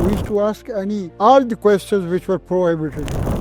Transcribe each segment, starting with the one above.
We used to ask all the questions which were prohibited.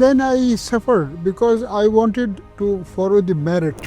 Then I suffered because I wanted to follow the merit.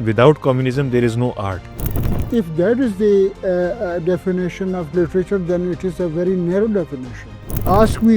without communism there is no art. If that is the definition of literature, then it is a very narrow definition. Ask me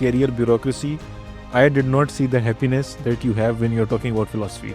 career bureaucracy, I did not see the happiness that you have when you are talking about philosophy.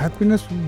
Happiness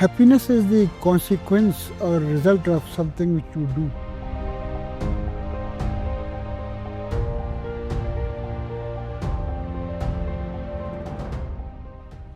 Happiness is the consequence or result of something which you do.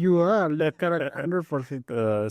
You are correct 100%.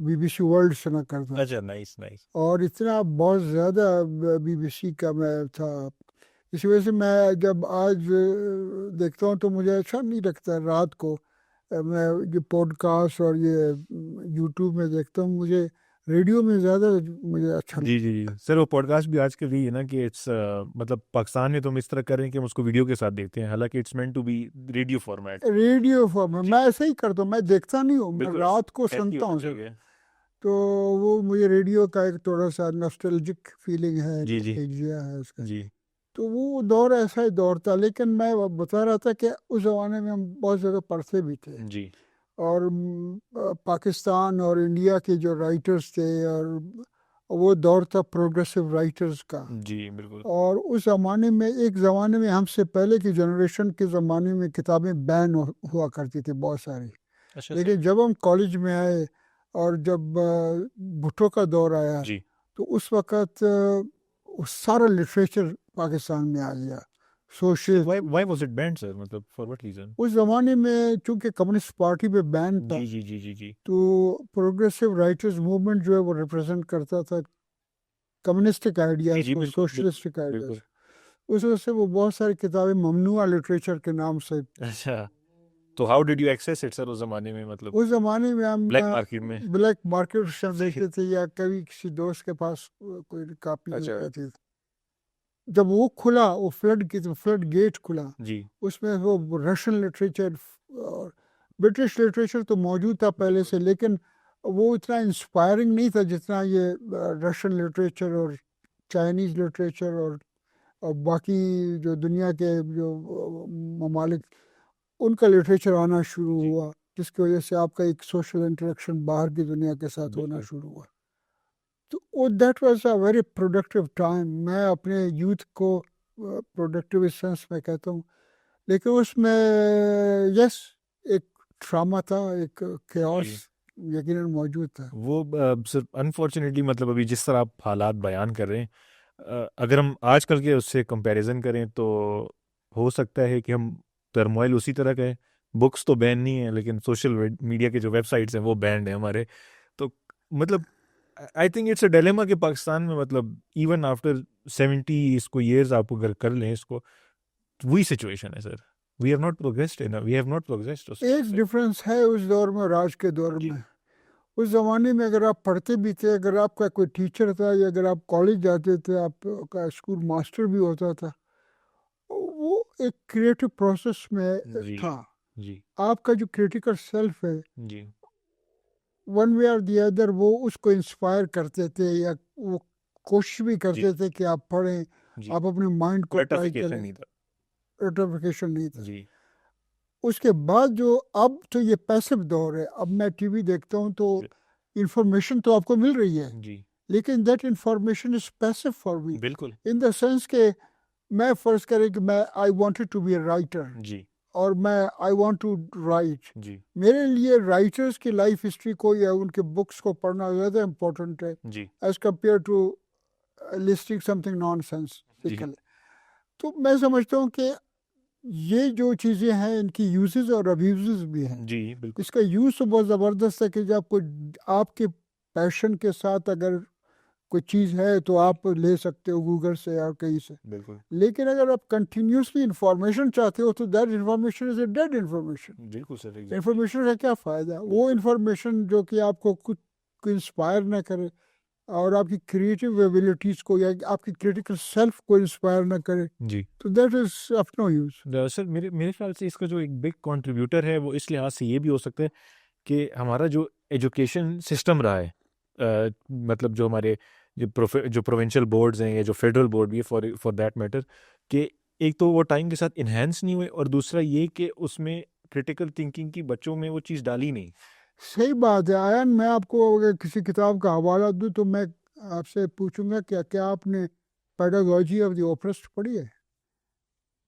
BBC world سنا کرتا اچھا nice nice اور اتنا بہت زیادہ BBC کا میں تھا. اس وجہ سے میں جب آج دیکھتا ہوں تو مجھے اچھا نہیں لگتا رات کو میں یہ پوڈ کاسٹ اور یہ یوٹیوب میں دیکھتا ہوں. مجھے ریڈیو میں زیادہ مجھے اچھا جی جی جی سر وہ پوڈ کاسٹ بھی آج کل یہ ہے نا کہ اٹس مطلب پاکستان میں تو ہم اس طرح کر رہے ہیں کہ ہم اس کو ویڈیو کے ساتھ دیکھتے ہیں حالانکہ it's meant to be radio format. Radio form میں ایسا ہی کرتا ہوں. میں دیکھتا نہیں ہوں, میں رات کو سنتا ہوں سر. تو وہ مجھے ریڈیو کا ایک تھوڑا سا ناسٹلجک فیلنگ ہے, جی جی نوسٹیلجیا ہے اس کا. جی تو وہ دور ایسا ہی دور تھا. لیکن میں بتا رہا تھا کہ اس زمانے میں ہم بہت زیادہ پڑھتے بھی تھے جی اور پاکستان اور انڈیا کے جو رائٹرز تھے اور وہ دور تھا پروگریسو رائٹرز کا. جی بالکل. اور اس زمانے میں ایک زمانے میں ہم سے پہلے کی جنریشن کے زمانے میں کتابیں بین ہوا کرتی تھی بہت ساری. لیکن جب ہم کالج میں آئے اور جب بھٹو کا دور آیا جی تو اس وقت سارا لٹریچر پاکستان میں آ گیا. Social why was it banned sir مطلب for what reason؟ اس زمانے میں چونکہ کمیونسٹ پارٹی پہ بین تھا جی جی جی جی جی تو پروگریسو رائٹرز موومنٹ جو ہے وہ ریپرزینٹ کرتا تھا کمیونسٹک آئیڈیاز جی کو, بالکل سوشلسٹک آئیڈیاز. بالکل. اس وجہ سے وہ بہت ساری کتابیں ممنوع لٹریچر کے نام سے. اچھا تو how did you access it sir اس زمانے میں مطلب اس زمانے میں ہم بلیک مارکیٹ میں؟ بلیک مارکیٹ سے دیکھتے تھے یا کبھی کسی دوست کے پاس کوئی کاپی اچھا رہتی تھی. جب وہ کھلا وہ فلڈ گیٹ کھلا جی اس میں وہ رشین لٹریچر اور برٹش لٹریچر تو موجود تھا پہلے سے لیکن وہ اتنا انسپائرنگ نہیں تھا جتنا یہ رشین لٹریچر اور چائنیز لٹریچر اور باقی جو دنیا کے جو ممالک ان کا لٹریچر آنا شروع ہوا جس کی وجہ سے آپ کا ایک سوشل انٹریکشن باہر کی دنیا کے ساتھ ہونا شروع ہوا. تو that was a very productive time. میں اپنے یوتھ کو پروڈکٹیو سینس میں کہتا ہوں لیکن اس میں یس ایک ٹراما تھا, ایک کیوس یقیناً موجود تھا. وہ سر انفارچونیٹلی مطلب ابھی جس طرح آپ حالات بیان کر رہے ہیں اگر ہم آج کل کے اس سے کمپیریزن کریں تو ہو سکتا ہے کہ ہم ٹرموائل اسی طرح کا ہے. بکس تو بین نہیں ہیں لیکن سوشل میڈیا کے جو ویب سائٹس ہیں وہ بینڈ ہیں ہمارے. تو مطلب I think it's a dilemma کہ پاکستان میں مطلب ایون آفٹر 70 اس کو ایئرز آپ اگر کر لیں اس کو وہی سچویشن ہے sir. We have not progressed. ایک ڈفرینس ہے اس دور میں اور آج کے دور میں. اس زمانے میں اگر آپ پڑھتے بھی تھے, اگر آپ کا کوئی ٹیچر تھا یا اگر آپ کالج جاتے تھے, آپ کا اسکول ماسٹر بھی ہوتا تھا, وہ ایک کریٹو پروسیس میں تھا. جی آپ کا جو کریٹیکل سیلف ہے جی ون وے اور دی ادر وہ اس کو انسپائر کرتے تھے یا وہ کوشش بھی کرتے تھے کہ آپ پڑھیں, آپ اپنے مائنڈ کو ٹرائی کریں. رٹیفیکیشن نہیں تھا. جی اس کے بعد جو اب تو یہ پیسو دور ہے. اب میں ٹی وی دیکھتا ہوں تو انفارمیشن تو آپ کو مل رہی ہے جی لیکن that information is passive for me بالکل ان دا سینس کہ میں فرض کریں کہ میں I wanted to be a writer جی اور میں آئی وانٹ ٹو رائٹ. جی میرے لیے رائٹرز کی لائف ہسٹری کو یا ان کے بکس کو پڑھنا زیادہ امپورٹنٹ ہے جی as compare to listening something nonsensical. تو میں سمجھتا ہوں کہ یہ جو چیزیں ہیں ان کی یوزز اور ابیوزز بھی ہیں. جی بالکل. اس کا یوز تو بہت زبردست ہے کہ جب کوئی آپ کے پیشن کے ساتھ اگر کوئی چیز ہے تو آپ لے سکتے ہو گوگل سے یا کہیں سے. بالکل لیکن اگر آپ کنٹینیوسلی انفارمیشن چاہتے ہو تو that information is a dead information. بالکل سر. انفارمیشن کا کیا فائدہ؟ وہ انفارمیشن جو کہ آپ کو کچھ انسپائر نہ کرے اور آپ کی کریٹیو ایبیلٹیز کو یا آپ کی کریٹیکل سیلف کو انسپائر نہ کرے جی تو that is of no use. Sir میرے خیال سے اس کا جو ایک بگ کنٹریبیوٹر ہے وہ اس لحاظ سے یہ بھی ہو سکتا ہے کہ ہمارا جو ایجوکیشن سسٹم رہا ہے مطلب جو ہمارے جو پروونشل بورڈز ہیں یا جو فیڈرل بورڈ بھی ہے فار دیٹ میٹر کہ ایک تو وہ ٹائم کے ساتھ انہینس نہیں ہوئے اور دوسرا یہ کہ اس میں کریٹیکل تھنکنگ کی بچوں میں وہ چیز ڈالی نہیں. صحیح بات ہے آیان. میں آپ کو اگر کسی کتاب کا حوالہ دوں تو میں آپ سے پوچھوں گا کیا آپ نے پیڈاگوجی آف دی اوپریسڈ پڑھی ہے؟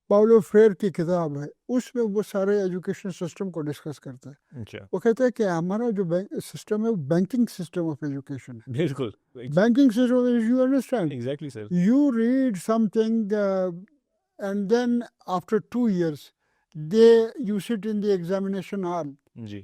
پاولو فریر کی کتاب ہے. اس میں وہ سارے ایجوکیشن سسٹم کو ڈسکس کرتا ہے. وہ کہتا ہے کہ ہمارا جو سسٹم ہے وہ بینکنگ سسٹم آف ایجوکیشن ہے. بالکل banking system you understand exactly sir. You read something and then after 2 years you sit in the examination hall. جی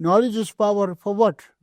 knowledge is power for what?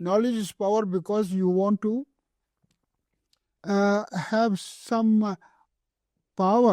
Knowledge is power because you want to have some power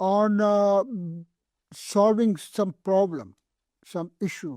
on solving some problem, some issue.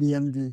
DMG।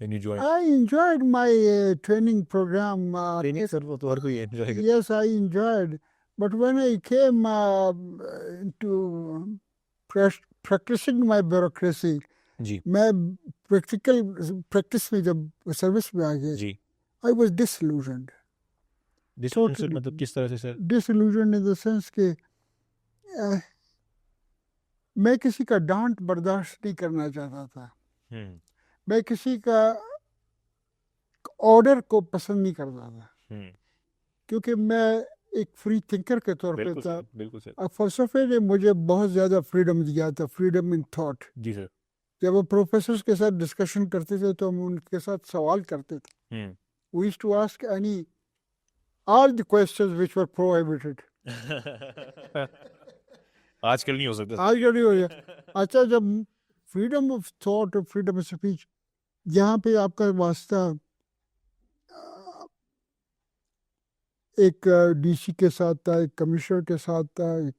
when you joined? I enjoyed my training program. Training sir وہ تو ہر کوئی enjoy کرتا Yes, I enjoyed. But when I came into practicing my bureaucracy, جی میں practice میں جب service میں آ گیا, جی I was disillusioned. Dispenser مطلب کس طرح سے سر؟ Disillusioned in the sense کہ میں کسی کا ڈانٹ برداشت نہیں کرنا چاہتا تھا. میں کسی کا آرڈر کو پسند نہیں کرتا تھا, کیونکہ میں ایک فری تھنکر کے طور پہ تھا. بالکل سر. اور فلسفے نے مجھے بہت زیادہ فریڈم دیا تھا, فریڈم ان تھاٹ. جی سر. جب وہ پروفیسرز کے ساتھ ڈسکشن کرتے تھے تو ہم ان کے ساتھ سوال کرتے تھے. We used to ask all the questions which were prohibited. آج کل نہیں ہو سکتا. آج کل نہیں ہو گیا. اچھا, جب فریڈم آف تھاٹ اور فریڈم آف اسپیچ, یہاں پہ آپ کا واسطہ ایک ڈی سی کے ساتھ تھا, ایک کمشنر کے ساتھ تھا, ایک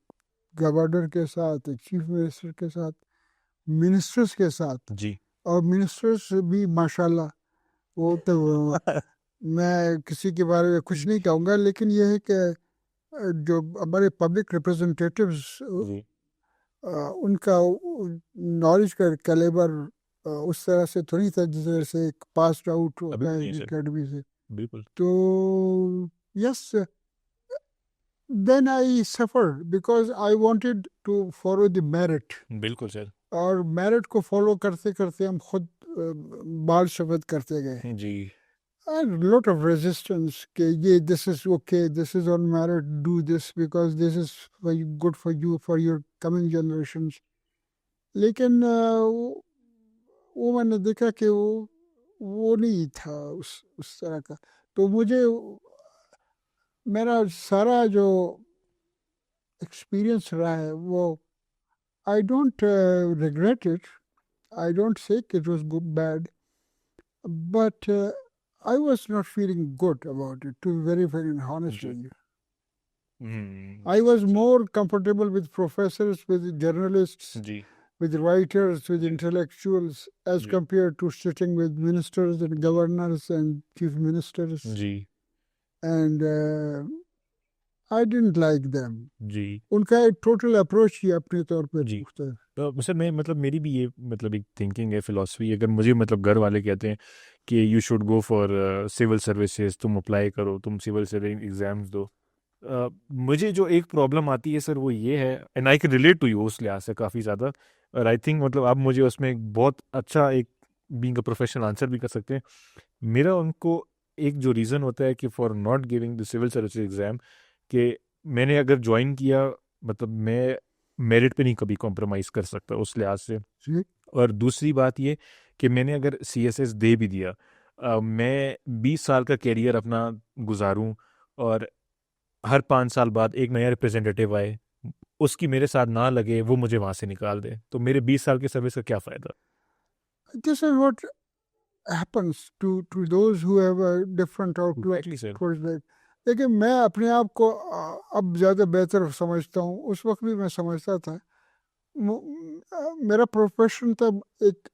گورنر کے ساتھ, ایک چیف منسٹر کے ساتھ, منسٹرز کے ساتھ. جی. اور منسٹرز بھی ماشاءاللہ, وہ تو میں کسی کے بارے میں کچھ نہیں کہوں گا, لیکن یہ ہے کہ جو ہمارے پبلک ریپرزنٹیٹیوز, ان کا نالج کا کیلیبر اس طرح سے تو نہیں تھا جس طرح سے ایک پاسڈ آؤٹ ہوتا ہے اکیڈمی سے. بالکل. تو yes, then I suffered because I wanted to follow the merit. بالکل سر. اور میرٹ کو فالو کرتے کرتے ہم خود بال سفید کرتے گئے. جی. And lot of resistance کہ یہ this is okay, this is on merit, do this because this is good for you, for your coming generations. لیکن وہ میں نے دیکھا کہ وہ نہیں تھا اس طرح کا. تو مجھے میرا سارا جو ایکسپیرئنس رہا ہے وہ I don't regret it. I don't say it was good, bad. But I was not feeling good about it, to be very, very honest with you. I was more comfortable with professors, with journalists, with writers, with intellectuals, as compared to sitting with ministers and governors and chief ministers. And I didn't like them. جی. ان کا ایک total approach ہی اپنے طور پہ ہوتا ہے. سر میں مطلب میری بھی یہ مطلب ایک تھنکنگ ہے, فلاسفی. اگر مجھے مطلب گھر والے کہتے ہیں کہ you should go for civil services, تم اپلائی کرو, تم سول سروس ایگزامس دو, مجھے جو ایک پرابلم آتی ہے سر وہ یہ ہے, and I can relate to you اس لحاظ سے کافی زیادہ, اور آئی تھنک مطلب آپ مجھے اس میں ایک بہت اچھا ایک بینگ اے پروفیشنل آنسر بھی کر سکتے ہیں. میرا ان کو ایک جو ریزن ہوتا ہے کہ for not giving the civil services exam, کہ میں نے اگر جوائن کیا مطلب میں میرٹ پہ نہیں کبھی کمپرومائز کر سکتا اس لحاظ سے. اور دوسری بات یہ کہ میں نے اگر سی ایس ایس دے بھی دیا, میں 20 سال کا کیریئر اپنا گزاروں اور ہر 5 سال بعد ایک نیا ریپرزینٹیٹیو آئے, اس کی میرے ساتھ نہ لگے, وہ مجھے وہاں سے نکال دے, تو میرے 20 سال کی سروس کا کیا فائدہ؟ This is what happens to those who have a different outlook towards that. لیکن میں اپنے آپ کو اب زیادہ بہتر سمجھتا ہوں. اس وقت بھی میں سمجھتا تھا, میرا پروفیشن تھا ایک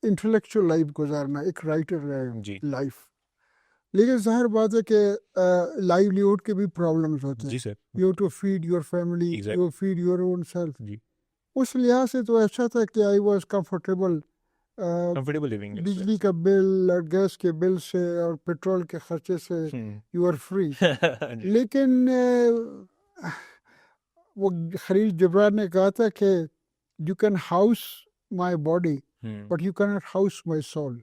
انٹلیکچوئل لائف گزارنا, ایک رائٹر لائف. لیکن ظاہر بات ہے کہ لائیولیہوڈ کے بھی پرابلمس ہوتے ہیں. You have to feed your family, you feed your own self. اس لحاظ سے تو اچھا تھا کہ آئی واز کمفرٹیبل. بجلی کا بل اور گیس کے بل سے اور پیٹرول کے خرچے سے یو آر فری. لیکن وہ خلیل جبران نے کہا تھا کہ you can house my body but you can not house my civil.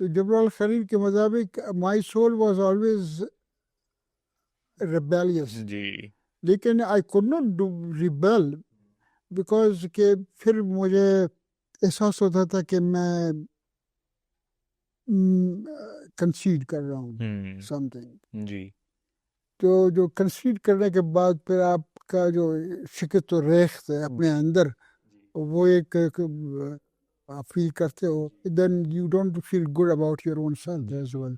تو جبران خلیل کے مطابق مائی سول واز آلویز ریبیلیس. لیکن I could not do rebel because کہ پھر مجھے احساس ہوتا تھا کہ میں کنسیڈ کر رہا ہوں سم تھنگ. تو جو کنسیڈ کرنے کے بعد پھر آپ کا جو شکست و ریخت ہے اپنے اندر, وہ ایک فیل کرتے ہو, then you don't feel good about your own self as well.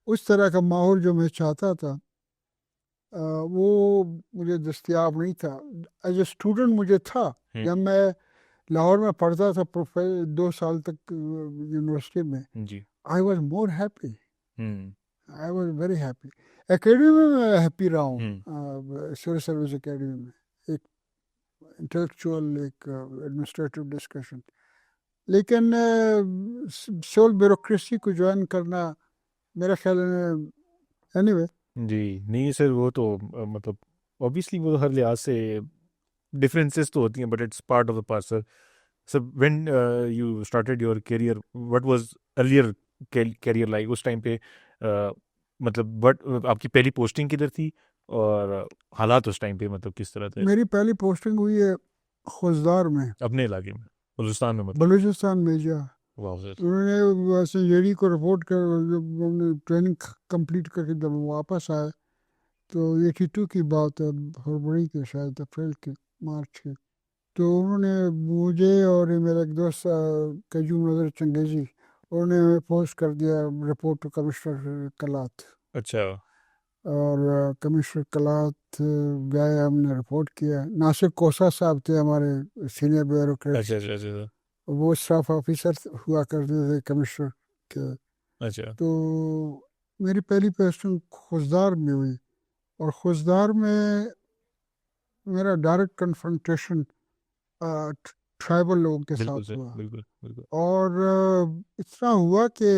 اس طرح کا ماحول جو میں چاہتا تھا وہ مجھے دستیاب نہیں تھا. ایز اے اسٹوڈنٹ مجھے تھا. جب میں لاہور میں پڑھتا تھا 2 سال تک یونیورسٹی میں. جی. I was more happy. ہوں. I was very happy. Academy میں میں ہیپی رہا ہوں. ہوں سول سروس اکیڈمی میں. ایک انٹلیکچوئل ایک ایڈمنسٹریٹو ڈسکشن. لیکن سول بیوروکریسی کو جوائن کرنا میرا خیال ہے اینی وے. جی نہیں سر وہ تو مطلب اوبیسلی وہ ہر لحاظ سے ڈفرینسز تو ہوتی ہیں but it's part of the parcel. Sir when you started your career what was earlier career like اس ٹائم پہ مطلب وٹ آپ کی پہلی پوسٹنگ کدھر تھی اور حالات اس ٹائم پہ مطلب کس طرح تھے؟ میری پہلی پوسٹنگ ہوئی ہے خوزدار میں اپنے علاقے میں بلوچستان میں مطلب؟ بلوچستان میں. جا واہ سر. انہوں نے ویسے یری کو رپورٹ کر جب ہم نے ٹریننگ کمپلیٹ کر کے جب ہم واپس آئے تو 82 کی بات ہے فروری کے شاید اپریل کے مارچ کے. تو انہوں نے مجھے اور میرا ایک دوست قیوم نظر چنگیزی انہوں نے پوسٹ کر دیا رپورٹ ٹو کمشنر کلات. اچھا. اور کمشنر کلات گئے, ہم نے رپورٹ کیا. ناصر کوسا صاحب تھے ہمارے سینئر بیوروکریٹ, اچھا اچھا اچھا وہ اسٹاف آفیسر ہوا کرتے تھے کمشنر کے. اچھا. تو میری پہلی پوسٹنگ خوزدار میں ہوئی اور خوزدار میں میرا ڈائریکٹ کنفرنٹیشن ٹرائبل لوگوں کے بالکل ساتھ سر ہوا. بالکل بالکل. اور اتنا ہوا کہ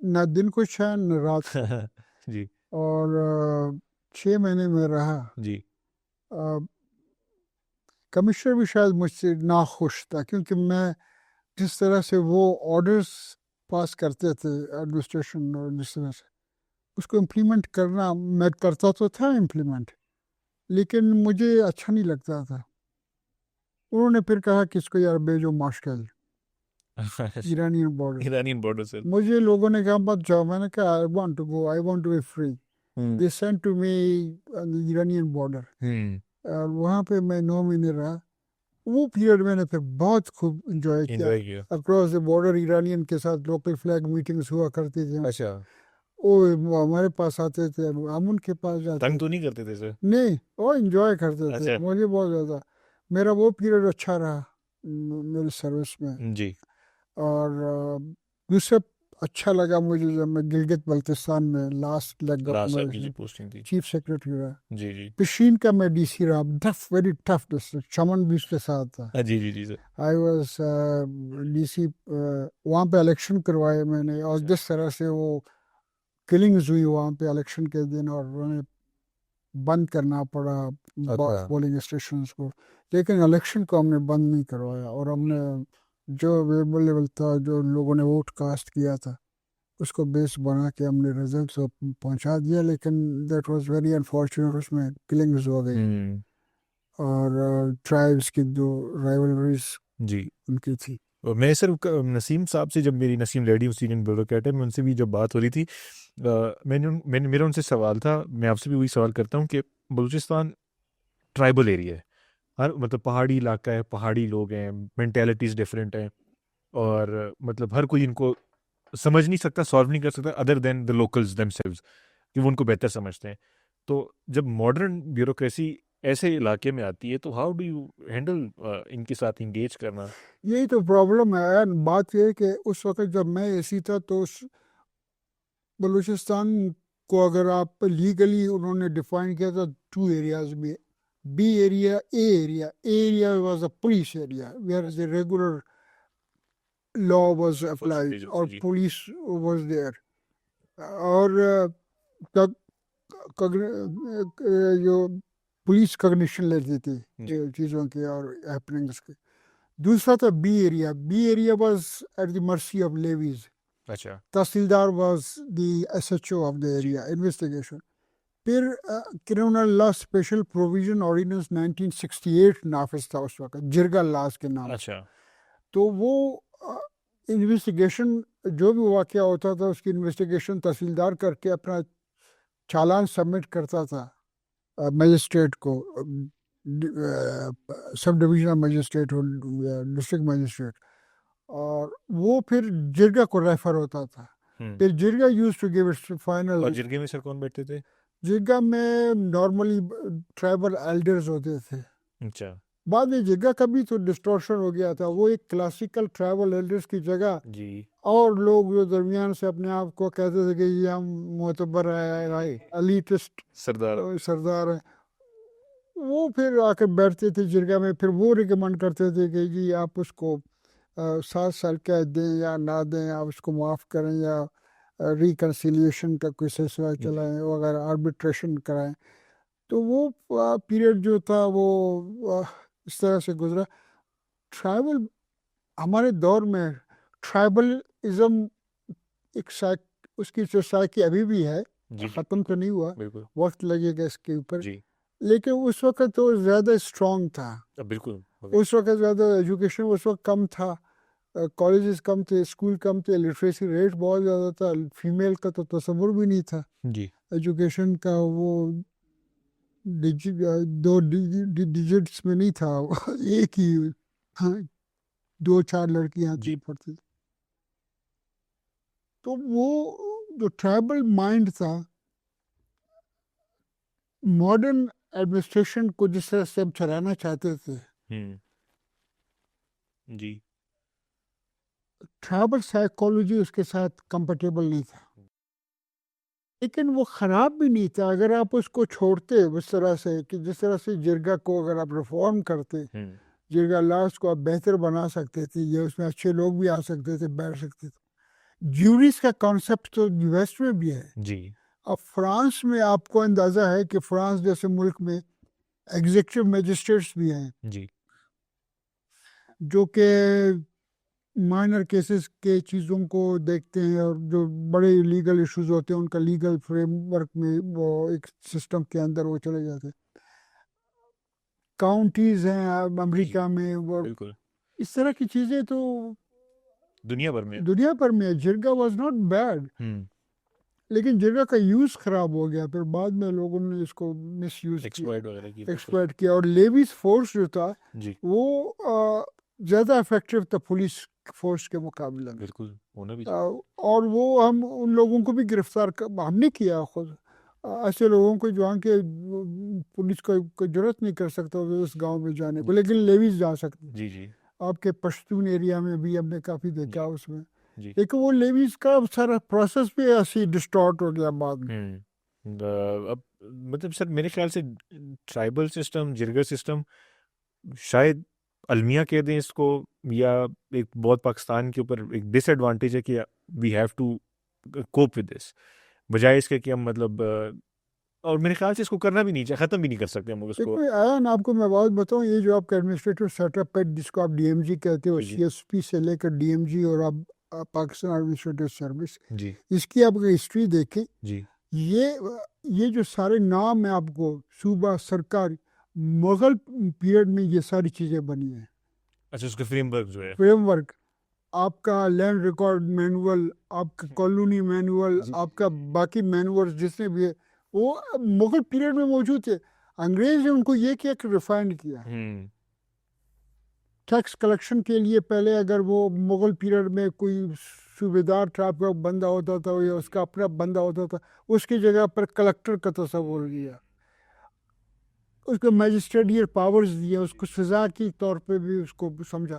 نہ دن کو چین نہ رات کو. جی. اور 6 مہینے میں رہا. جی. کمشنر بھی شاید مجھ سے ناخوش تھا کیونکہ میں جس طرح سے وہ آرڈرز پاس کرتے تھے ایڈمنسٹریشن اور جس طرح سے اس کو امپلیمنٹ کرنا, میں کرتا تو تھا امپلیمنٹ لیکن مجھے اچھا نہیں لگتا تھا. انہوں نے پھر کہا کہ اس کو یار بھیجو Mashkel Iranian border. Iranian border sir. مجھے لوگوں نے کہا مت جاؤ. میں نے کہا I want to go, I want to be free. They send to me Iranian border. اور وہاں پہ میں 9 مہینے رہا. وہ پیریڈ میں نے پھر بہت خوب انجوائے کیا. اکراس دا بارڈر ایرانین کے ساتھ لوکل فلیگ میٹنگز ہوا کرتی تھیں. اچھا. وہ ہمارے پاس آتے تھے, ہم ان کے پاس جاتے. تنگ تو نہیں کرتے تھے سر؟ نہیں, وہ انجوائے کرتے تھے. مجھے بہت زیادہ میرا وہ پیریڈ اچھا رہا میری سروس میں. جی. اور دوسرا اچھا لگا مجھے جب میں گلگت بلتستان میں لاسٹ پوسٹنگ تھی چیف سیکرٹری رہا. جی جی. پشین کا میں ڈی سی رہا. Tough very tough district. Chaman بھی اس کے ساتھ تھا. جی جی جی sir. I was D C. وہاں پہ الیکشن کروائے میں نے اور جس طرح سے وہ کلنگز ہوئی وہاں پہ الیکشن کے دن اور انہیں بند کرنا پڑا پولنگ اسٹیشنز کو. لیکن الیکشن کو ہم نے بند نہیں کروایا اور ہم نے جو اویلیبل تھا جو لوگوں نے ووٹ کاسٹ کیا تھا اس کو بیس بنا کے ہم نے رزلٹس پہنچا دیا. لیکن دیٹ واز ویری انفارچونیٹ, اس میں کلنگز ہو گئی اور ٹرائبس کی جو رائیولریز جی ان کی تھی. میں سر نسیم صاحب سے جب میری نسیم ریڈی سینئر بیوروکریٹ ہے, میں ان سے بھی جب بات ہو رہی تھی میرا ان سے سوال تھا, میں آپ سے بھی وہی سوال کرتا ہوں کہ بلوچستان ٹرائبل ایریا ہے, ہر مطلب پہاڑی علاقہ ہے, پہاڑی لوگ ہیں, مینٹیلٹیز ڈفرینٹ ہیں اور مطلب ہر کوئی ان کو سمجھ نہیں سکتا, سالو نہیں کر سکتا ادر دین دا لوکلز دیم سیلوز کہ وہ ان کو بہتر سمجھتے ہیں. تو جب ماڈرن بیوروکریسی ایسے علاقے میں آتی ہے تو ہاؤ ڈو یو ہینڈل ان کے ساتھ انگیج کرنا؟ یہی تو پرابلم ہے. بات یہ ہے کہ اس وقت جب میں ایسی تھا تو بلوچستان کو اگر آپ لیگلی انہوں نے ڈیفائن کیا تھا 2 ایریاز میں, be area, a area. A area was a police area where is a regular law was applied اور پولیس واز دیئر. اور جو پولیس کگنیشن لیتی تھی چیزوں کی اور ہیپننگس کی. دوسرا تھا B area. B area was at the mercy of levies. اچھا. Tehsildar was the S H O of the area. Investigation. پھر criminal law special provision ordinance 1968 نافذ تھا اس وقت, جرگا لاز کے نام. اچھا. تو وہ انویسٹیگیشن جو بھی واقعہ ہوتا تھا اس کی انویسٹیگیشن تحصیلدار کر کے اپنا چالان سبمٹ کرتا تھا مجسٹریٹ کو, سب ڈویژنل مجسٹریٹ ہو, ڈسٹرکٹ مجسٹریٹ, اور وہ پھر جرگا کو ریفر ہوتا تھا. پھر jirga use to give its final. اور جرگے میں سر کون بیٹھتے تھے؟ جرگا میں نارملی ٹرائبل ایلڈرز ہوتے تھے. اچھا. بعد میں جگہ کا بھی تو ڈسٹورشن ہو گیا تھا. وہ ایک کلاسیکل ٹریول ایڈریس کی جگہ جی اور لوگ جو درمیان سے اپنے آپ کو کہتے تھے کہ یہ ہم معتبر ہے, الیٹسٹ سردار ہیں, وہ پھر آ کے بیٹھتے تھے جرگہ میں. پھر وہ ریکمینڈ کرتے تھے کہ جی آپ اس کو 7 سال قید دیں یا نہ دیں, آپ اس کو معاف کریں یا ریکنسیلیشن کا کوئی سلسلہ چلائیں وغیرہ, آربیٹریشن کرائیں. تو وہ پیریڈ جو تھا وہ اس طرح سے گزرا. ٹرائبل ہمارے دور میں ٹرائبلزم ایک اس کی جو سائیکی ابھی بھی ہے, ختم تو نہیں ہوا, وقت لگے گا اس کے اوپر, لیکن اس وقت تو زیادہ اسٹرانگ تھا. بالکل اس وقت زیادہ ایجوکیشن اس وقت کم تھا, کالجز کم تھے, اسکول کم تھے, لٹریسی ریٹ بہت زیادہ تھا, فیمیل کا تو تصور بھی نہیں تھا جی. ایجوکیشن کا. وہ 2 ڈیجٹس میں نہیں تھا, ایک ہی 2-4 لڑکیاں تھیں پڑھتی. تو وہ جو ٹرائبل مائنڈ تھا, ماڈرن ایڈمنسٹریشن کو جس طرح سے ہم چلانا چاہتے تھے, جی, ٹرائبل سائیکالوجی اس کے ساتھ کمفرٹیبل نہیں تھا. لیکن وہ خراب بھی نہیں تھا اگر آپ اس کو چھوڑتے اس طرح سے کہ جس طرح سے جرگہ کو اگر آپ ریفارم کرتے, جرگہ لاس کو آپ بہتر بنا سکتے تھے, یا اس میں اچھے لوگ بھی آ سکتے تھے, بیٹھ سکتے تھے. جیوریز کا کانسیپٹ تو ویسٹ میں بھی ہے. جی. اب فرانس میں آپ کو اندازہ ہے کہ فرانس جیسے ملک میں ایگزیکٹو میجسٹریٹس بھی ہیں جی, جو کہ مائنر کیسز کے چیزوں کو دیکھتے ہیں, اور جو بڑے لیگل ایشوز ہوتے ہیں ان کا لیگل فریم ورک میں وہ ایک سسٹم کے اندر وہ چلے جاتے ہیں. کاؤنٹیز ہیں امریکہ میں, وہ اس طرح کی چیزیں تو دنیا بھر میں. جرگہ واز ناٹ بیڈ, لیکن جرگہ کا یوز خراب ہو گیا. پھر بعد میں لوگوں نے اس کو مس یوز ایکسپلائٹ کیا. اور لیویز فورس جو تھا وہ زیادہ افیکٹو تھا پولیس فورس کے مقابلے میں. بالکل ہونا بھی. اور وہ ہم ان لوگوں کو بھی گرفتار ہم نے کیا خود, ایسے لوگوں کو جو کہ پولیس کو ضرورت نہیں کر سکتا اس گاؤں میں جانے کو, لیکن لیویز جا سکتے. جی جی, آپ کے پشتون ایریا میں بھی ہم نے کافی دیکھا اس میں. لیکن وہ لیویز کا سارا پروسیس بھی ایسی ڈسٹارٹ ہو گیا بعد میں. اب مطلب سر میرے خیال سے ٹرائبل سسٹم, جرگہ سسٹم شاید المیہ کہہ دیں اس کو, یا ایک بہت پاکستان کے اوپر ایک ڈس ایڈوانٹیج ہے کہ we have to cope with this, بجائے اس کے کہ ہم مطلب, اور میرے خیال سے اس کو کرنا بھی نہیں چاہیے, ختم بھی نہیں کر سکتے ہم اس کو. آپ کو میں بات بتاؤں, یہ جو آپ کا ایڈمنسٹریٹو سیٹ اپ ہے جس کو آپ ڈی ایم جی کہتے ہو, سی ایس پی سے لے کر ڈی ایم جی اور اب پاکستان ایڈمنسٹریٹو سروس, اس کی آپ ہسٹری دیکھیں. یہ جو سارے نام ہیں آپ کو, صوبہ سرکار, مغل پیریڈ میں یہ ساری چیزیں بنی ہیں. اچھا, اس کا فریم ورک جو ہے, فریم ورک, آپ کا لینڈ ریکارڈ مینول, آپ کا کالونی مینول, آپ کا باقی مینولز جتنے بھی ہے وہ مغل پیریڈ میں موجود تھے. انگریز نے ان کو یہ کیا کہ ریفائنڈ کیا. ٹیکس کلیکشن کے لیے پہلے اگر وہ مغل پیریڈ میں کوئی صوبیدار تھا, آپ کا بندہ ہوتا تھا یا اس کا اپنا بندہ ہوتا تھا, اس کی جگہ پر کلیکٹر کا تصور کیا, اس کو میجسٹریٹیل پاورز دیے, اس کو سزا کی طور پہ بھی اس کو سمجھا.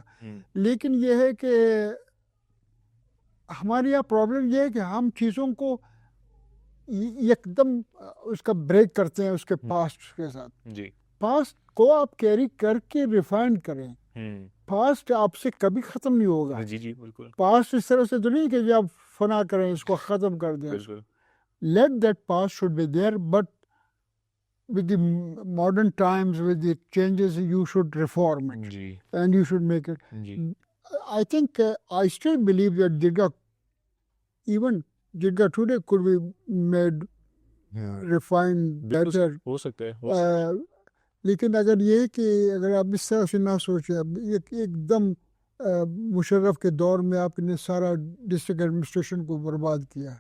لیکن یہ ہے کہ ہمارے یہاں پرابلم یہ ہے کہ ہم چیزوں کو ایک دم اس کا بریک کرتے ہیں اس کے پاسٹ کے ساتھ. پاسٹ کو آپ کیری کر کے ریفائنڈ کریں. پاسٹ آپ سے کبھی ختم نہیں ہوگا. پاسٹ اس طرح سے تو نہیں کہ آپ فنا کریں, اس کو ختم کر دیں. Let that past should be there, but with the modern times, with the changes, you should reform it. And you should make it. I think, I still believe that even Jirga today could be made, refined better. ہو سکتا ہے. لیکن اگر یہ کہ اگر آپ اس طرح سے نہ سوچیں, ایک دم مشرف کے دور میں آپ نے سارا ڈسٹرکٹ ایڈمنسٹریشن کو برباد کیا.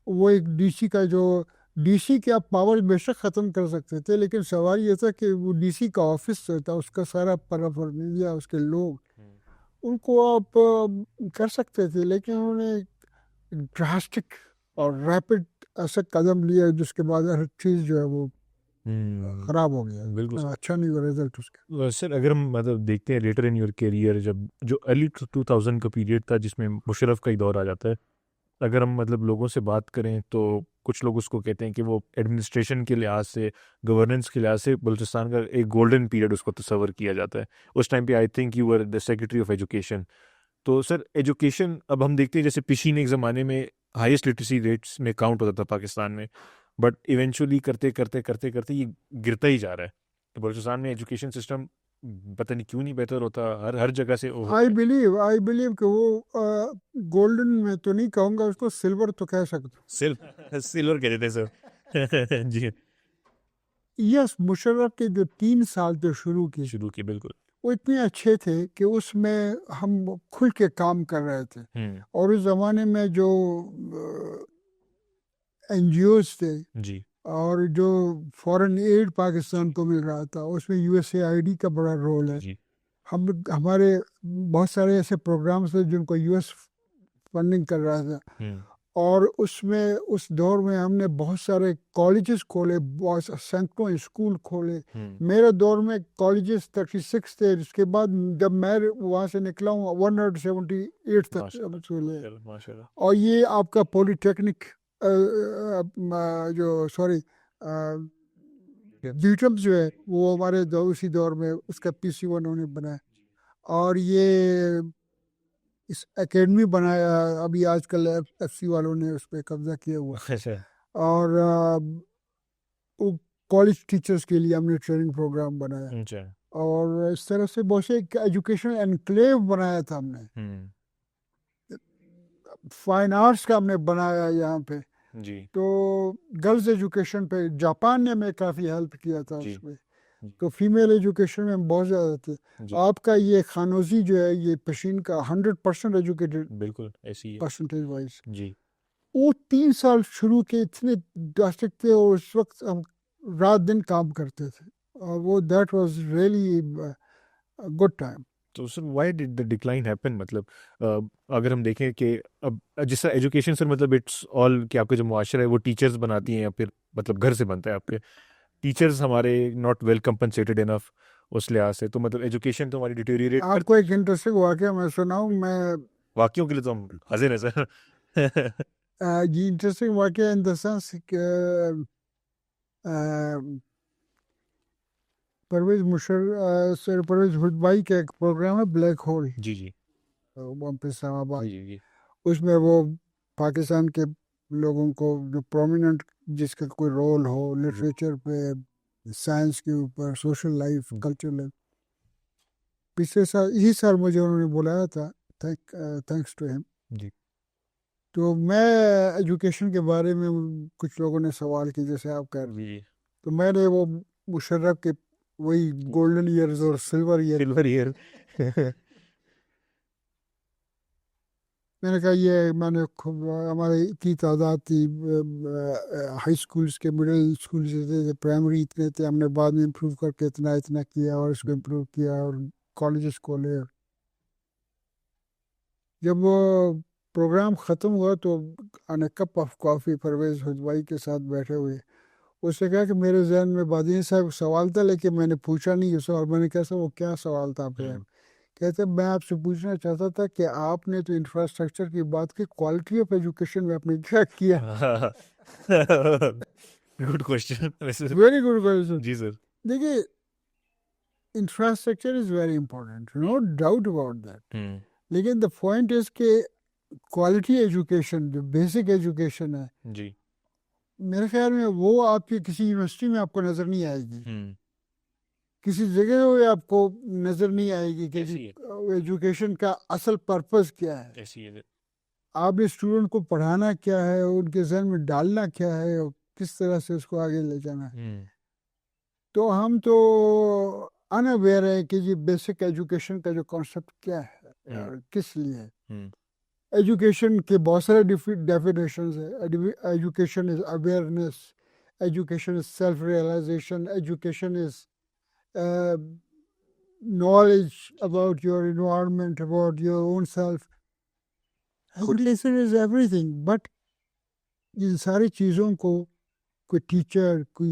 وہ ایک ڈی سی کا جو ڈی سی کے آپ پاور بے شک ختم کر سکتے تھے, لیکن سوال یہ تھا کہ وہ ڈی سی کا آفس تھا, اس کا سارا پرافرمیا, اس کے لوگ, ان کو آپ کر سکتے تھے, لیکن انہوں نے ڈراسٹک اور ریپڈ ایسا قدم لیا جس کے بعد ہر چیز جو ہے وہ خراب ہو گیا, بالکل اچھا نہیں ہوا رزلٹ اس کا. سر. اگر ہم مطلب دیکھتے ہیں لیٹر ان یور کیریئر, جب جو ارلی 2000 کا پیریڈ تھا جس میں مشرف کا ہی دور آ جاتا ہے, اگر ہم مطلب لوگوں سے بات کریں تو کچھ لوگ اس کو کہتے ہیں کہ وہ ایڈمنسٹریشن کے لحاظ سے, گورننس کے لحاظ سے بلوچستان کا ایک گولڈن پیریڈ اس کو تصور کیا جاتا ہے. اس ٹائم پہ I think you were the secretary of education. تو سر ایجوکیشن اب ہم دیکھتے ہیں جیسے پچھین ایک زمانے میں ہائیسٹ لٹریسی ریٹس میں کاؤنٹ ہوتا تھا پاکستان میں, بٹ ایونچولی کرتے کرتے کرتے کرتے یہ گرتا ہی جا رہا ہے. تو بلوچستان میں ایجوکیشن سسٹم پتہ نہیں کیوں نہیں بہتر ہوتا, ہر جگہ سے. آئی بلیو کہ وہ گولڈن میں تو نہیں کہوں گا اس کو, سلور تو کہہ سکتا ہوں. سلور کہہ دیتے سر. جی یس, مشرف کے جو 3 سال تھے شروع کی بالکل وہ اتنے اچھے تھے کہ اس میں ہم کھل کے کام کر رہے تھے. اور اس زمانے میں جو این جی اوز تھے جی اور جو فورن ایڈ پاکستان کو مل رہا تھا اس میں U S A I D کا بڑا رول ہے. جی ہمارے بہت سارے ایسے پروگرامس تھے جن کو یو ایس فنڈنگ کر رہا تھا, اور اس میں اس دور میں ہم نے بہت سارے کالجز کھولے, بہت سینکڑوں اسکول کھولے. میرے دور میں کالجز 36 تھے, اس کے بعد جب میں وہاں سے نکلا ہوں 178 تک مسئول ہے. اور یہ آپ کا پولی ٹیکنک جو بیٹمس جو ہے وہ ہمارے اسی دور میں اس کا پی سی 1 انہوں نے بنایا. اور یہ اس اکیڈمی بنایا, ابھی آج کل ایف سی والوں نے اس پہ قبضہ کیا ہوا. اور کالج ٹیچرز کے لیے ہم نے ٹریننگ پروگرام بنایا, اور اس طرح سے بہت سے ایجوکیشن انکلیو بنایا تھا ہم نے. فائن آرٹس کا ہم نے بنایا یہاں پہ. جی تو گرلز ایجوکیشن پہ جاپان نے ہمیں کافی ہیلپ کیا تھا اس میں. تو فیمیل ایجوکیشن میں ہم بہت زیادہ تھے. آپ کا یہ خانوزی جو ہے یہ پشین کا 100% ایجوکیٹڈ, بالکل ایسی ہے پرسنٹیج وائز. جی وہ 3 سال شروع کے اتنے ڈاسٹک تھے, اور اس وقت ہم رات دن کام کرتے تھے, اور وہ that was really good time. تو sir why did the decline happen? مطلب اگر ہم دیکھیں کہ اب جس طرح ایجوکیشن سر مطلب اٹس آل کہ آپ کا جو معاشرہ ہے وہ ٹیچرز بناتی ہیں یا پھر مطلب گھر سے بنتا ہے, آپ کے ٹیچرز ہمارے ناٹ ویل کمپنسیٹڈ انف اس لحاظ سے, تو مطلب ایجوکیشن تو ہماری ڈیٹیریٹ. آپ کو ایک انٹرسٹنگ واقعہ میں سناؤں. میں واقعوں کے لیے تو ہم حاضر ہیں سر. جی انٹرسٹنگ واقعہ ان دا سینس کہ پرویز سر پرویز بھٹبھائی کا ایک پروگرام ہے بلیک ہول. جی جی وہاں پہ اسلام آباد. جی اس میں وہ پاکستان کے لوگوں کو جو پرومیننٹ جس کا کوئی رول ہو لٹریچر پہ, سائنس کے اوپر, سوشل لائف, کلچر لائف. پچھلے سال یہی سال مجھے انہوں نے بلایا تھا, تھینکس ٹو ہیم. جی تو میں ایجوکیشن کے بارے میں کچھ لوگوں نے سوال کیے جیسے آپ کہہ رہے ہیں, تو میں نے وہ مشرف کے وہی گولڈن ایئرز اور سلور ایئر میں نے کہا یہ میں نے ہمارے اتنی تعداد تھی, ہائی اسکولس کے, مڈل اسکولس تھے, پرائمری اتنے تھے, ہم نے بعد میں امپروو کر کے اتنا کیا اور اس کو امپروو کیا اور کالجز کھولے. جب وہ پروگرام ختم ہوا تو آن اے کپ آف کافی پرویز بھٹبھائی کے ساتھ بیٹھے ہوئے, اس نے کہا کہ میرے ذہن میں بادین صاحب سوال تھا لیکن میں نے پوچھا نہیں اس اور میں نے کہا وہ کیا سوال تھا آپ. کہتے میں آپ سے پوچھنا چاہتا تھا کہ آپ نے تو انفراسٹرکچر کی بات کی, کوالٹی آف ایجوکیشن میں آپ نے کیا کیا؟ Good question, very good question. جی سر. دیکھیے infrastructure is very important, no doubt about that, لیکن دا پوائنٹ از کہ کوالٹی ایجوکیشن جو بیسک ایجوکیشن ہے جی میرے خیال میں وہ آپ کی کسی یونیورسٹی میں آپ کو نظر نہیں آئے گی, کسی جگہ ہوئے آپ کو نظر نہیں آئے گی کہ ایجوکیشن کا اصل پرپز کیا ہے, آپ نے اسٹوڈنٹ کو پڑھانا کیا ہے, ان کے ذہن میں ڈالنا کیا ہے, اور کس طرح سے اس کو آگے لے جانا ہے. تو ہم تو انویئر ہیں کہ یہ بیسک ایجوکیشن کا جو کانسیپٹ کیا ہے اور کس لیے ہے. ایجوکیشن کے بہت سارے ڈیفینیشنز ہیں. Education is awareness, education is self realisation, education is knowledge about your environment, about your own self. Education is everything. But ان ساری چیزوں کو کوئی ٹیچر, کوئی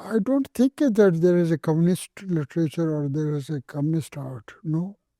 I don't think that there is a communist literature or there is a communist art. No,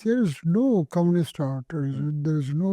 there is no communist art. There is no.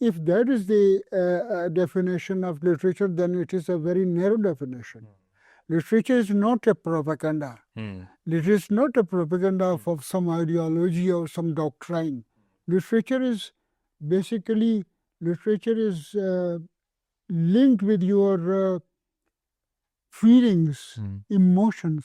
if that is the definition of literature, then it is a very narrow definition. Literature is not a propaganda. It is not a propaganda of some ideology or some doctrine. Literature is basically, literature is linked with your feelings, emotions.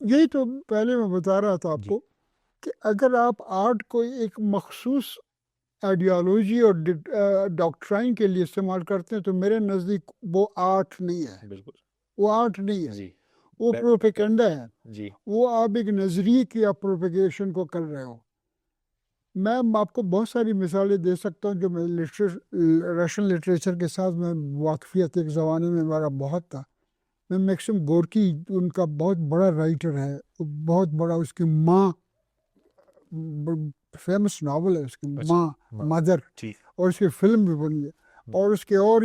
یہی تو پہلے میں بتا رہا تھا آپ کو کہ اگر آپ آرٹ کو ایک مخصوص آئیڈیالوجی اور ڈاکٹرائن کے لیے استعمال کرتے ہیں تو میرے نزدیک وہ آرٹ نہیں ہے. بالکل وہ آرٹ نہیں ہے, جی وہ پروپیگنڈا ہے. جی وہ آپ ایک نظریے کی آپ پروپیگیشن کو کر رہے ہو. میں آپ کو بہت ساری مثالیں دے سکتا ہوں جو میں رشین لٹریچر کے ساتھ میں واقفیت ایک زمانے میں میرا بہت تھا. میں میکسم گورکی ان کا بہت بڑا رائٹر ہے, بہت بڑا. اس کی ماں فیمس ناول ہے اس کی ماں مدر, ٹھیک اور اس کی فلم بھی بنی ہے, اور اس کے اور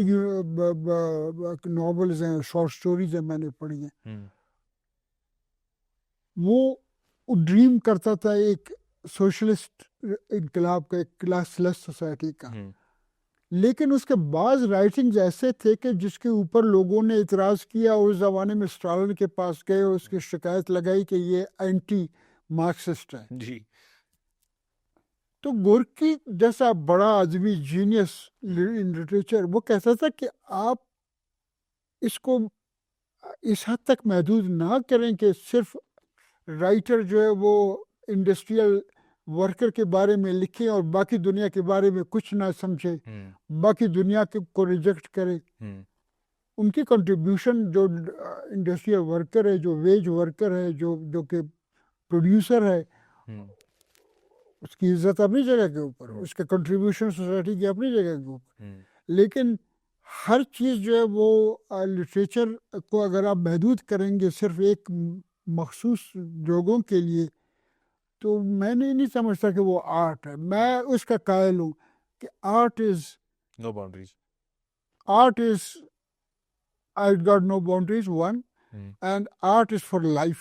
ناولز ہیں, شارٹ سٹوریز ہیں میں نے پڑھی ہیں. وہ ڈریم کرتا تھا ایک سوشلسٹ انقلاب کا, ایک کلاس لیس سوسائٹی کا, لیکن اس کے بعض رائٹنگز ایسے تھے کہ جس کے اوپر لوگوں نے اعتراض کیا. اس زمانے میں اسٹالن کے پاس گئے, اس کی شکایت لگائی کہ یہ اینٹی مارکسسٹ ہے. جی تو گورکی جیسا بڑا آدمی, جینیس ان لٹریچر, وہ کہتا تھا کہ آپ اس کو اس حد تک محدود نہ کریں کہ صرف رائٹر جو ہے وہ انڈسٹریل ورکر کے بارے میں لکھیں اور باقی دنیا کے بارے میں کچھ نہ سمجھے, باقی دنیا کو ریجیکٹ کرے. ان کی کنٹریبیوشن جو انڈسٹریل ورکر ہے, جو ویج ورکر ہے, جو کہ پروڈیوسر ہے, اس کی عزت اپنی جگہ کے اوپر, اس کے کنٹریبیوشن سوسائٹی کی اپنی جگہ کے اوپر. لیکن ہر چیز جو ہے وہ لٹریچر کو اگر آپ محدود کریں گے صرف ایک مخصوص لوگوں کے لیے, تو میں نہیں سمجھتا کہ وہ آرٹ ہے. میں اس کا قائل ہوں کہ art is no boundaries, art is I got no boundaries one, and art is for life.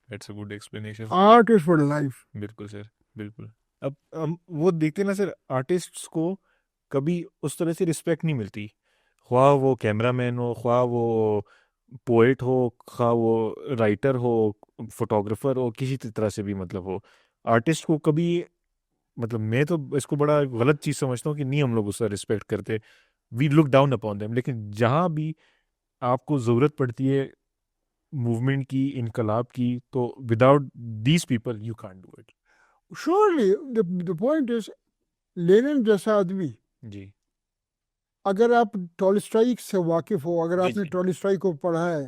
It's a good explanation. Art is for life. بالکل سر بالکل. اب ہم وہ دیکھتے نا سر, آرٹسٹس کو کبھی اس طرح سے رسپیکٹ نہیں ملتی, خواہ وہ کیمرہ مین ہو, خواہ وہ پوئٹ ہو, خواہ وہ رائٹر ہو, فوٹوگرافر ہو, کسی طرح سے بھی مطلب ہو. آرٹسٹ کو کبھی مطلب میں تو اس کو بڑا غلط چیز سمجھتا ہوں کہ نہیں ہم لوگ اس کا رسپیکٹ کرتے, وی لک ڈاؤن اپون دیم. لیکن جہاں بھی آپ کو ضرورت پڑتی ہے موومنٹ کی, انقلاب کی, تو without these people you can't do it. Surely the point is, Lenin جیسا آدمی, جی اگر آپ ٹالسٹائی سے واقف ہو, اگر آپ نے ٹالسٹائی کو پڑھا ہے,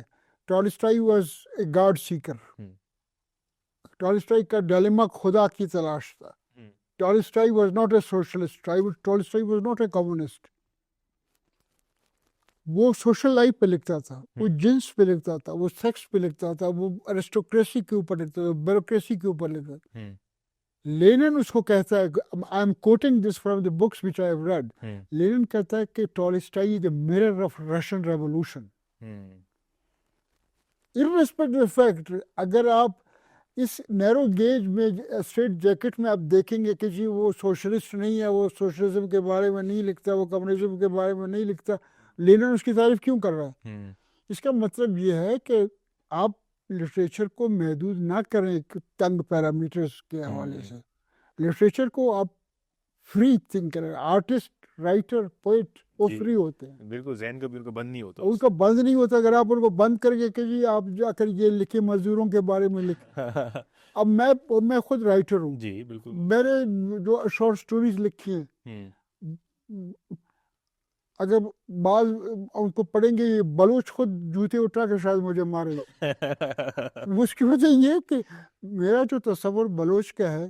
Tolstoy was a God Sikar. Tolstoy کا ڈیلیما خدا کی تلاش تھا. Tolstoy was not a socialist, Tolstoy was not a communist. وہ سوشل لائف پہ لکھتا تھا, وہ جنس پہ لکھتا تھا, وہ سیکس پہ لکھتا تھا, وہ ایرسٹوکریسی کے اوپر لکھتا تھا, بیوروکریسی کے اوپر لکھتا تھا. لینن اس کو کہتا ہے, I am quoting this from the books which I have read. Lenin کہتا ہے کہ Tolstoy is the mirror of Russian revolution. Irrespective of fact, اگر آپ اس نیرو گیج میں اسٹریٹ جیکٹ میں آپ دیکھیں گے کہ جی وہ سوشلسٹ نہیں ہے, وہ سوشلزم کے بارے میں نہیں لکھتا, وہ کمیونزم کے بارے میں نہیں لکھتا, لینن اس کی تعریف کیوں کر رہا ہے؟ اس کا مطلب یہ ہے کہ آپ لٹریچر کو محدود نہ کریں تنگ پیرامیٹرز کے حوالے سے. لٹریچر کو آپ فری تھنک کریں. آرٹسٹ, رائٹر, پوئٹ, وہ فری ہوتے ہیں. بالکل, ذہن کبھی ان کا بند نہیں ہوتا. ان کا بند نہیں ہوتا. اگر آپ ان کو بند کر کے کہ جی آپ جا کر یہ لکھیں, مزدوروں کے بارے میں لکھیں. اب میں خود رائٹر ہوں. جی بالکل. میں نے جو شارٹ سٹوریز لکھی ہیں, اگر بعض ان کو پڑھیں گے, یہ بلوچ خود جوتے اٹھا کے شاید مجھے مارے گا. اس کی وجہ یہ کہ میرا جو تصور بلوچ کا ہے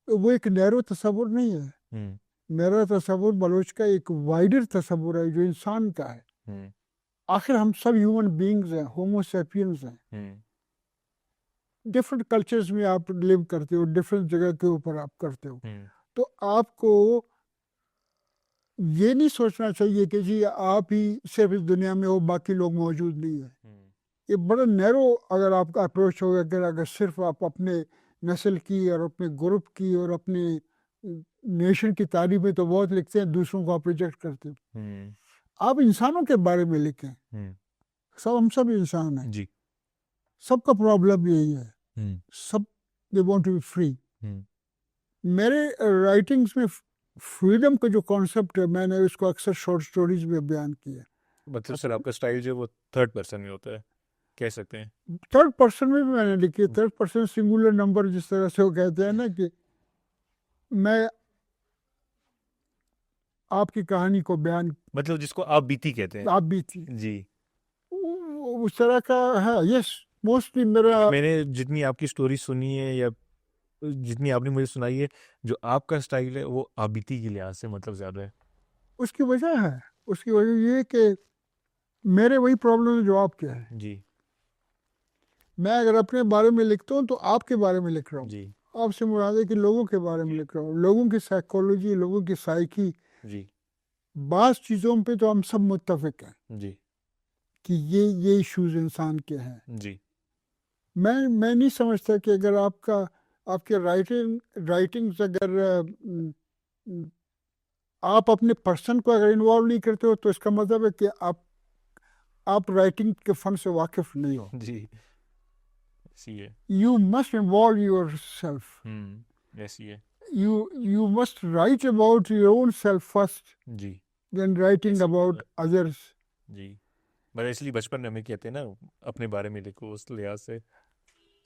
وہ ایک نیرو تصور نہیں ہے. میرا تصور بلوچ کا ایک وائڈر تصور ہے جو انسان کا ہے. آخر ہم سب ہیومن بینگز ہیں, ہومو سیپینز ہیں. ڈفرینٹ کلچرز میں آپ لیو کرتے ہو, ڈفرینٹ جگہ کے اوپر آپ کرتے ہو, تو آپ کو یہ نہیں سوچنا چاہیے کہ جی آپ ہی صرف اس دنیا میں ہو, باقی لوگ موجود نہیں ہیں. یہ بڑا نیرو اگر آپ کا اپروچ ہوگا کہ اگر صرف آپ اپنے نسل کی اور اپنے گروپ کی اور اپنے نیشن کی تعریف میں تو بہت لکھتے ہیں, دوسروں کو آپ ریجیکٹ کرتے ہیں. آپ انسانوں کے بارے میں لکھیں. ہم سب انسان ہیں. جی سب کا پرابلم یہی ہے. سب they want to be free. میرے رائٹنگس میں فریڈم کا جو کانسیپٹ ہے, میں نے اس کو اکثر شارٹ سٹوریز میں بیان کیا ہے. مطلب سر آپ کا سٹائل جو ہے وہ تھرڈ پرسن میں ہوتا ہے. کہہ سکتے ہیں. تھرڈ پرسن میں بھی میں نے لکھی. تھرڈ پرسن سنگولر نمبر جس طرح سے وہ کہتے ہیں نا کہ میں آپ کی کہانی کو بیان, مطلب جس کو آپ بیتی کہتے ہیں. آپ بھی تھی جی. اس طرح کا ہے. یس موسٹلی میرا, میں نے جتنی آپ کی سٹوری سنی ہے یا جتنی آپ نے مجھے سنائی ہے, جو آپ کا سٹائل ہے وہ آبیتی کے لحاظ سے مطلب زیادہ ہے. اس کی وجہ ہے, اس کی وجہ یہ کہ میرے وہی پرابلم جو آپ کے ہیں. جی. میں اگر اپنے بارے میں لکھتا ہوں تو آپ کے بارے میں لکھ رہا ہوں. جی. آپ سے مراد ہے کہ لوگوں کے بارے میں لکھ رہا ہوں, لوگوں کی سائیکولوجی, لوگوں کی سائیکی. جی. بعض چیزوں پہ تو ہم سب متفق ہیں جی. کہ یہ ایشوز انسان کے ہیں. جی. میں نہیں سمجھتا کہ اگر آپ کے رائٹنگز اگر آپ اپنے پرسن کو اگر انوالو نہیں کرتے ہو تو اس کا مطلب ہے کہ آپ رائٹنگ کے فن سے واقف نہیں ہو. جی. ایسی ہے. You must involve your self. ایسی ہے. You must write about your own self first, G. then writing ایسی about others. جی. بس اس لیے بچپن میں ہمیں کہتے ہیں نا اپنے بارے میں لکھو, اس لحاظ سے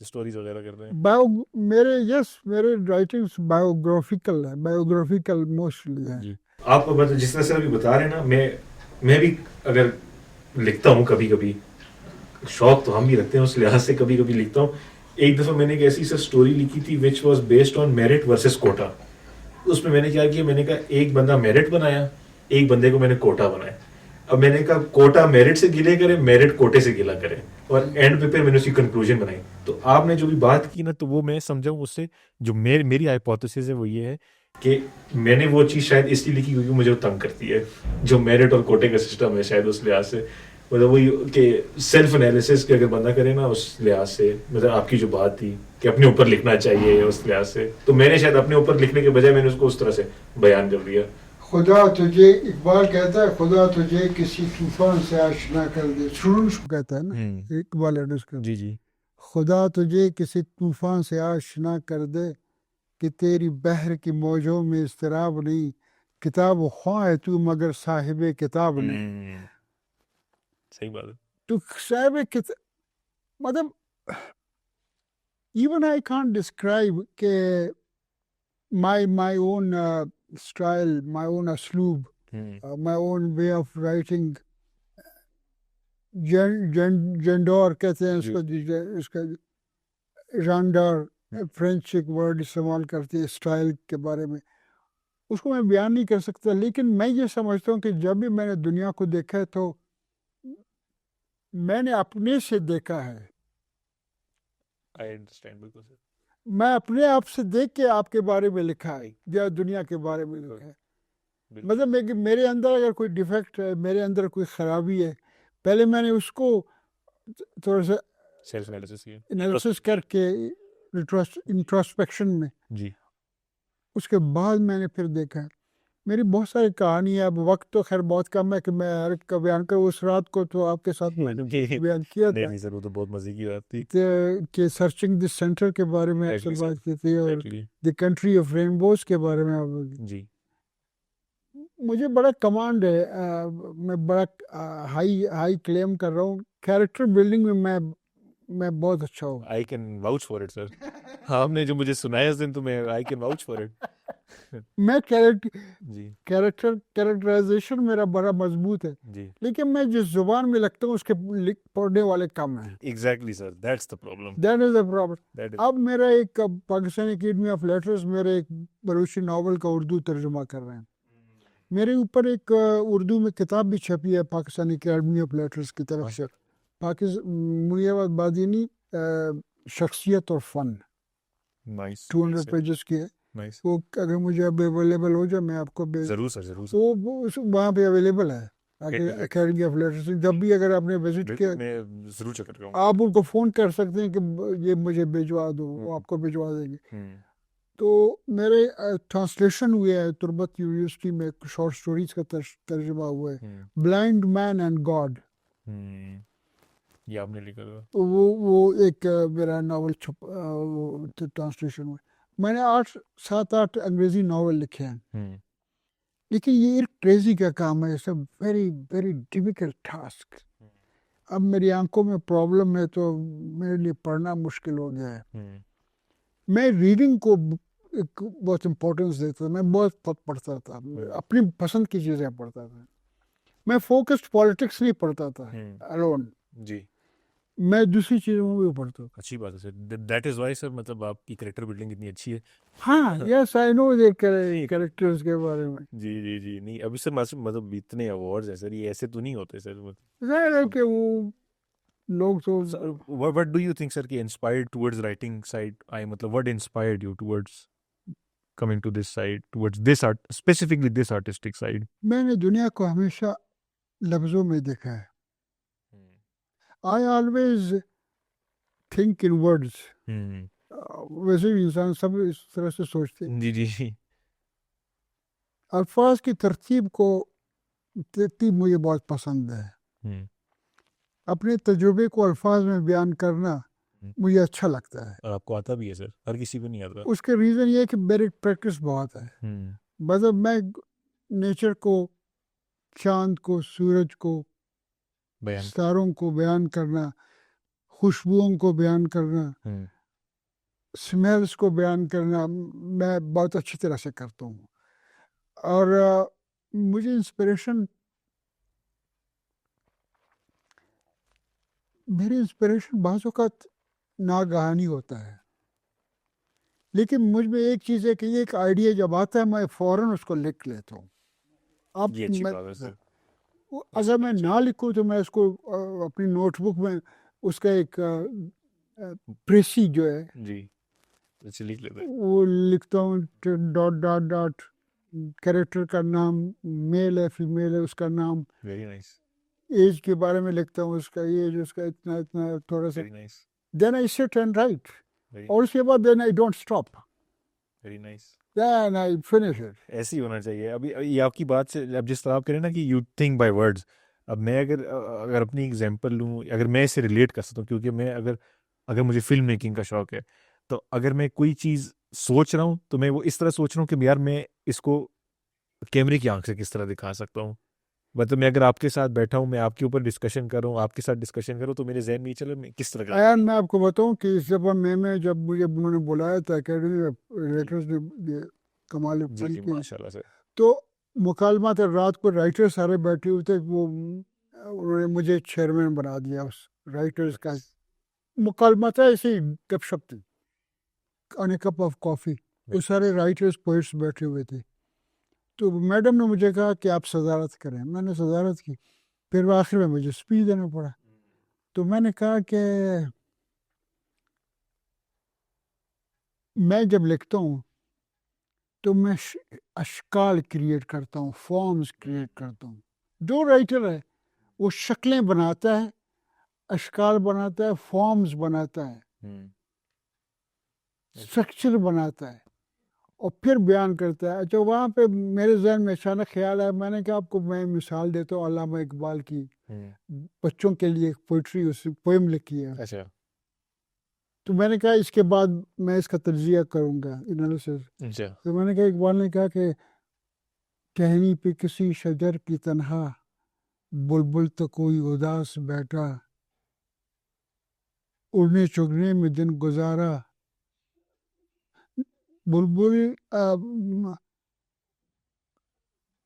اسٹوریز وغیرہ کرتے ہیں. میرے رائٹنگس بایوگرافیکل موسٹلی ہیں. جی. آپ مطلب جس طرح سے ابھی بتا رہے ہیں نا, میں بھی اگر لکھتا ہوں کبھی کبھی, شوق تو ہم بھی رکھتے ہیں اس لحاظ سے, کبھی کبھی لکھتا ہوں. ایک دفعہ میں نے ایک ایسی اسٹوری لکھی تھی which was based on merit versus quota. اس میں نے کیا کیا, میں نے کہا ایک بندہ میرٹ بنایا, ایک بندے کو میں نے کوٹا بنایا. اب میں نے کہا کوٹا میرٹ سے گلے کرے, میرٹ کوٹے سے گلا کرے, اور اینڈ پہ پھر میں نے اس کی کنکلوژن بنائی. تو آپ نے جو بھی بات کی نا, تو وہ میں سمجھا ہوں اس سے جو میری ہائپوتھیسس ہے وہ یہ ہے کہ میں نے وہ چیز شاید اس لیے لکھی کیونکہ مجھے تنگ کرتی ہے جو میرٹ اور کوٹے کا سسٹم ہے. شاید اس لحاظ سے مطلب وہی کہ سیلف انالیسس کے اگر بندہ کرے نا اس لحاظ سے, مطلب آپ کی جو بات تھی کہ اپنے اوپر لکھنا چاہیے اس لحاظ سے, تو میں نے شاید اپنے اوپر لکھنے کے بجائے میں نے اس کو اس طرح سے بیان کر دیا. خدا تجھے, اقبال کہتا ہے خدا تجھے کسی طوفان سے آشنا کر دے. اسٹوڈنٹس کو کہتا ہے نا اقبال ایڈریس کر, جی. جی. خدا تجھے کسی طوفان سے آشنا کر دے کہ تیری بحر کی موجوں میں اضطراب نہیں, کتاب خواہ ہے تو مگر صاحب کتاب نہیں. صحیح بات ہے. تو صاحب کتاب مطلب ایون آئی کانٹ ڈسکرائب کہ my own style, my own اسلوب, my own way of writing. جینڈور کہتے ہیں اس کا جانڈار, فرینچ ایک ورڈ استعمال کرتے ہیں اسٹائل کے بارے میں. اس کو میں بیان نہیں کر سکتا, لیکن میں یہ سمجھتا ہوں کہ جب بھی میں نے دنیا کو دیکھا ہے تو میں نے اپنے سے دیکھا ہے. I understand بالکل سر. میں اپنے آپ سے دیکھ کے آپ کے بارے میں لکھا ہے یا دنیا کے بارے میں لکھا ہے. مطلب میرے اندر اگر کوئی ڈیفیکٹ ہے, میرے اندر کوئی خرابی ہے, پہلے میں نے اس کو تھوڑا سا سیلف انالیسس کر کے انٹراسپیکشن میں, جی, اس کے بعد میں نے پھر دیکھا. میری بہت ساری کہانی ہے, اب وقت تو خیر بہت کم ہے کہ میں ہر ایک کا بیان کروں. اس رات کو تو آپ کے ساتھ بیان کیا تھا. نہیں سر, وہ تو بہت مزے کی بات تھی کہ سرچنگ دی سینٹر کے بارے میں اکثر بات کی تھی, اور دی کنٹری آف رینبوز کے بارے میں. جی, مجھے بڑا کمانڈ ہے, میں بڑا ہائی کلیم کر رہا ہوں. کیریکٹر بلڈنگ میں میں بہت اچھا ہوں. I can watch for it سر. آپ نے جو مجھے سنایا اس دن, تو میں I can watch for it. میں جی, کیریکٹرائزیشن میرا بڑا مضبوط ہے, جی, لیکن میں جس زبان میں لکھتا ہوں اس کے پڑھنے والے کم ہیں. Exactly sir, that's the problem. That is the problem. اب میرا ایک پاکستانی اکیڈمی آف لیٹرز میرے ایک بلوچی ناول کا اردو ترجمہ کر رہے ہیں. میرے اوپر ایک اردو میں کتاب بھی چھپی ہے پاکستانی اکیڈمی آف لیٹرز کی طرف سے, منیر آباد بادینی, شخصیت اور فن, 200 پیجز کی ہے. وہ اگر مجھے اب اویلیبل ہو جائے میں آپ کو ضرور سر, ضرور. وہ وہاں پہ اویلیبل ہے اکیڈمی آف لیٹرز. جب بھی اگر آپ نے وزٹ کیا میں ضرور چیک کروں. آپ ان کو فون کر سکتے ہیں کہ یہ مجھے بھجوا دو, وہ آپ کو بھجوا دیں گے. تو میرے ٹرانسلیشن ہوئے ہے تربت یونیورسٹی میں, شارٹ سٹوریز کا ترجمہ ہوا ہے, بلائنڈ مین اینڈ گاڈ. یہ آپ نے لکھا تھا. وہ ایک میرا ناول ٹرانسلیشن ہوا. میں نے 7-8 انگریزی ناول لکھے ہیں, لیکن یہ ایک کریزی کا کام ہے. It's a very very difficult task. اب میری آنکھوں میں پرابلم ہے تو میرے لیے پڑھنا مشکل ہو گیا ہے. میں ریڈنگ کو ایک بہت امپورٹنس دیتا تھا. میں بہت پڑھتا تھا, اپنی پسند کی چیزیں پڑھتا تھا. میں فوکسڈ پالیٹکس نہیں پڑھتا تھا الون, جی میں دوسری چیزوں میں بھی پڑھتا تھا. اچھی بات ہے سر, دیٹ از وائی سر مطلب آپ کی کریکٹر بلڈنگ اتنی اچھی ہے. ہاں یس آئی نو کریکٹرز کے بارے میں. جی جی جی نہیں ابھی سر مطلب اتنے ایوارڈز ہیں سر, یہ ایسے تو نہیں ہوتے سر. ظاہر ہے کہ وہ لوگ تو what do you think sir کہ inspired towards writing side I, مطلب what inspired you towards coming to this side, towards this art, specifically this artistic side? میں نے دنیا کو ہمیشہ لفظوں میں دیکھا ہے. I always think in words. ویسے بھی انسان سب اس طرح سے سوچتے ہیں. جی جی الفاظ کی ترتیب مجھے بہت پسند ہے. اپنے تجربے کو الفاظ میں بیان کرنا مجھے اچھا لگتا ہے. اور آپ کو آتا بھی ہے سر, ہر کسی کو نہیں آتا. اس کے ریزن یہ ہے کہ میری پریکٹس بہت ہے. مطلب میں نیچر کو, چاند کو, سورج کو, ستاروں کو بیان کرنا, خوشبوؤں کو بیان کرنا, سمیلز کو بیان کرنا میں بہت اچھی طرح سے کرتا ہوں. اور مجھے میری انسپریشن بعض اوقات ناگہانی ہوتا ہے, لیکن مجھ میں ایک چیز ہے کہ ایک آئیڈیا جب آتا ہے میں فوراً اس کو لکھ لیتا ہوں. اگر میں نہ لکھوں تو میں اس کو اپنی نوٹ بک میں اس کا ایک پریسی جو ہے جی وہ لکھتا ہوں, ڈاٹ ڈاٹ ڈاٹ, کریکٹر کا نام, میل ہے فیمیل ہے اس کا نام, ویری نائس, ایج کے بارے میں لکھتا ہوں, اس کا ایج, اس کا اتنا اتنا تھوڑا سا. دین آئی سٹ اینڈ رائٹ, اور اس کے بعد then I don't stop, very nice, then I finish it. ایسے ہی ہونا چاہیے. ابھی یہ آپ کی بات سے اب جس طرح آپ کریں نا کہ یو تھنک بائی ورڈز, اب میں اگر اپنی ایگزامپل لوں, اگر میں اسے ریلیٹ کر سکتا ہوں, کیونکہ میں اگر مجھے فلم میکنگ کا شوق ہے تو اگر میں کوئی چیز سوچ رہا ہوں تو میں وہ اس طرح سوچ رہا ہوں کہ یار میں اس کو کیمرے کی آنکھ سے کس طرح دکھا سکتا ہوں. مطلب میں اگر آپ کے ساتھ بیٹھا ہوں, میں آپ کے اوپر ڈسکشن کر رہا ہوں, آپ کے ساتھ ڈسکشن کروں تو میرے ذہن میں چلے میں کس طرح ایان میں آپ کو بتاؤں کہ اس دفعہ میں جب مجھے انہوں نے بلایا تھا اکیڈمی رائٹرز نے کمال فن کی, تو مکالمات رات کو رائٹر سارے بیٹھے ہوئے تھے, وہ انہوں نے مجھے چیئرمین بنا دیا اس رائٹرز کا. مکالمات ایسے ہی گپ شپ تھی, آن اے کپ آف کافی, وہ سارے رائٹرز پوئٹس بیٹھے ہوئے تھے. تو میڈم نے مجھے کہا کہ آپ صدارت کریں. میں نے صدارت کی, پھر آخر میں مجھے اسپیچ دینا پڑا. تو میں نے کہا کہ میں جب لکھتا ہوں تو میں اشکال کریٹ کرتا ہوں, فارمز کریٹ کرتا ہوں. جو رائٹر ہے وہ شکلیں بناتا ہے, اشکال بناتا ہے, فارمز بناتا ہے, اسٹرکچر بناتا ہے, اور پھر بیان کرتا ہے. اچھا وہاں پہ میرے ذہن میں اچانک خیال آیا, میں نے کہا آپ کو میں مثال دیتا ہوں علامہ اقبال کی, بچوں کے لیے ایک پوئٹری, اس پوئم لکھی ہے. اچھا, تو میں نے کہا اس کے بعد میں اس کا تجزیہ کروں گا, انالیسس. تو میں نے کہا اقبال نے کہا کہ ٹہنی پہ کسی شجر کی تنہا, بلبل تو کوئی اداس بیٹھا, اڑنے چگنے میں دن گزارا. بلبل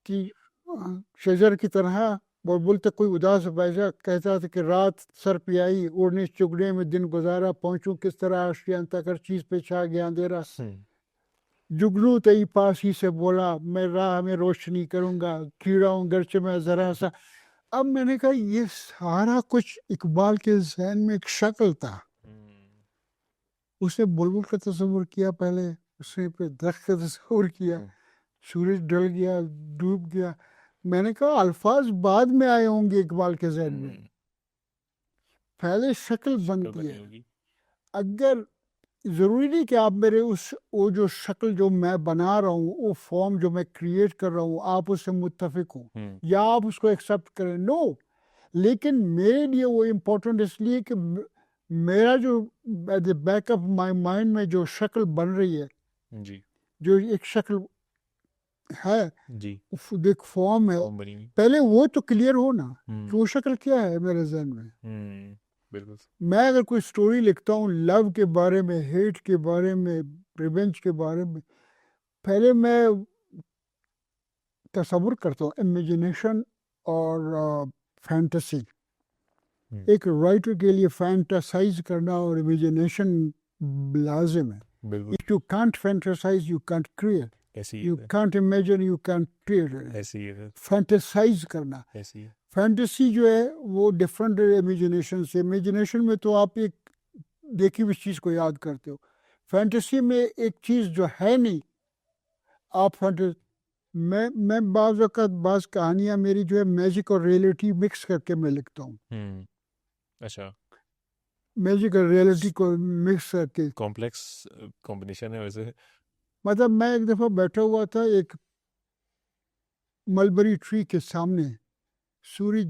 کی شجر کی طرح بلبل تو کوئی اداس بیٹھا, کہتا تھا کہ رات سر پہ آئی, اڑنے چگنے میں دن گزارا, پہنچوں کس طرح آشیاں تک, ہر چیز پہ چھا گیا اندھیرا. جگنو تئی پاس ہی سے بولا, میں راہ میں روشنی کروں گا, کیڑا ہوں گرچہ میں ذرا سا. اب میں نے کہا یہ سارا کچھ اقبال کے ذہن میں ایک شکل تھا. اس نے بلبل کا تصور کیا پہلے, اس نے پھر درخت کا تصور کیا, سورج ڈل گیا, ڈوب گیا. میں نے کہا الفاظ بعد میں آئے ہوں گے اقبال کے ذہن میں, پہلے شکل بنتی ہے. اگر ضروری نہیں کہ آپ میرے وہ جو شکل جو میں بنا رہا ہوں, وہ فارم جو میں کریٹ کر رہا ہوں, آپ اس سے متفق ہوں یا آپ اس کو ایکسیپٹ کریں. نو, لیکن میرے لیے وہ امپورٹنٹ اس لیے کہ میرا جو بیک آف مائی مائنڈ میں جو شکل بن رہی ہے, جو ایک شکل ہے جی دیکھ فارم ہے فارم بنی ہوئی پہلے وہ تو کلیئر ہو نا ہوں کہ وہ شکل کیا ہے میرے ذہن میں بالکل میں اگر کوئی سٹوری لکھتا ہوں لو کے بارے میں ہیٹ کے بارے میں ریونج کے بارے میں پہلے میں تصور کرتا ہوں امیجنیشن اور فینٹیسی ایک رائٹر کے لیے فینٹاسائز کرنا اور امیجنیشن لازم ہے بالکل if you can't fantasize you can't create ایسی you can't imagine you can't create ایسی ہے فینٹاسائز کرنا ایسی ہے فینٹیسی جو ہے وہ ڈفرینٹ امیجنیشن سے امیجنیشن میں تو آپ ایک دیکھی ہوئی چیز کو یاد کرتے ہو فینٹیسی میں ایک چیز جو ہے نہیں آپ میں بعض اوقات بعض کہانیاں میری جو ہے میجک اور ریئلٹی مکس کر کے میں لکھتا ہوں اچھا میجک اور ریئلٹی کو مکس کر کے کمپلیکس کمبینیشن ہے ویسے مطلب میں ایک دفعہ بیٹھا ہوا تھا ایک ملبری ٹری کے سامنے سورج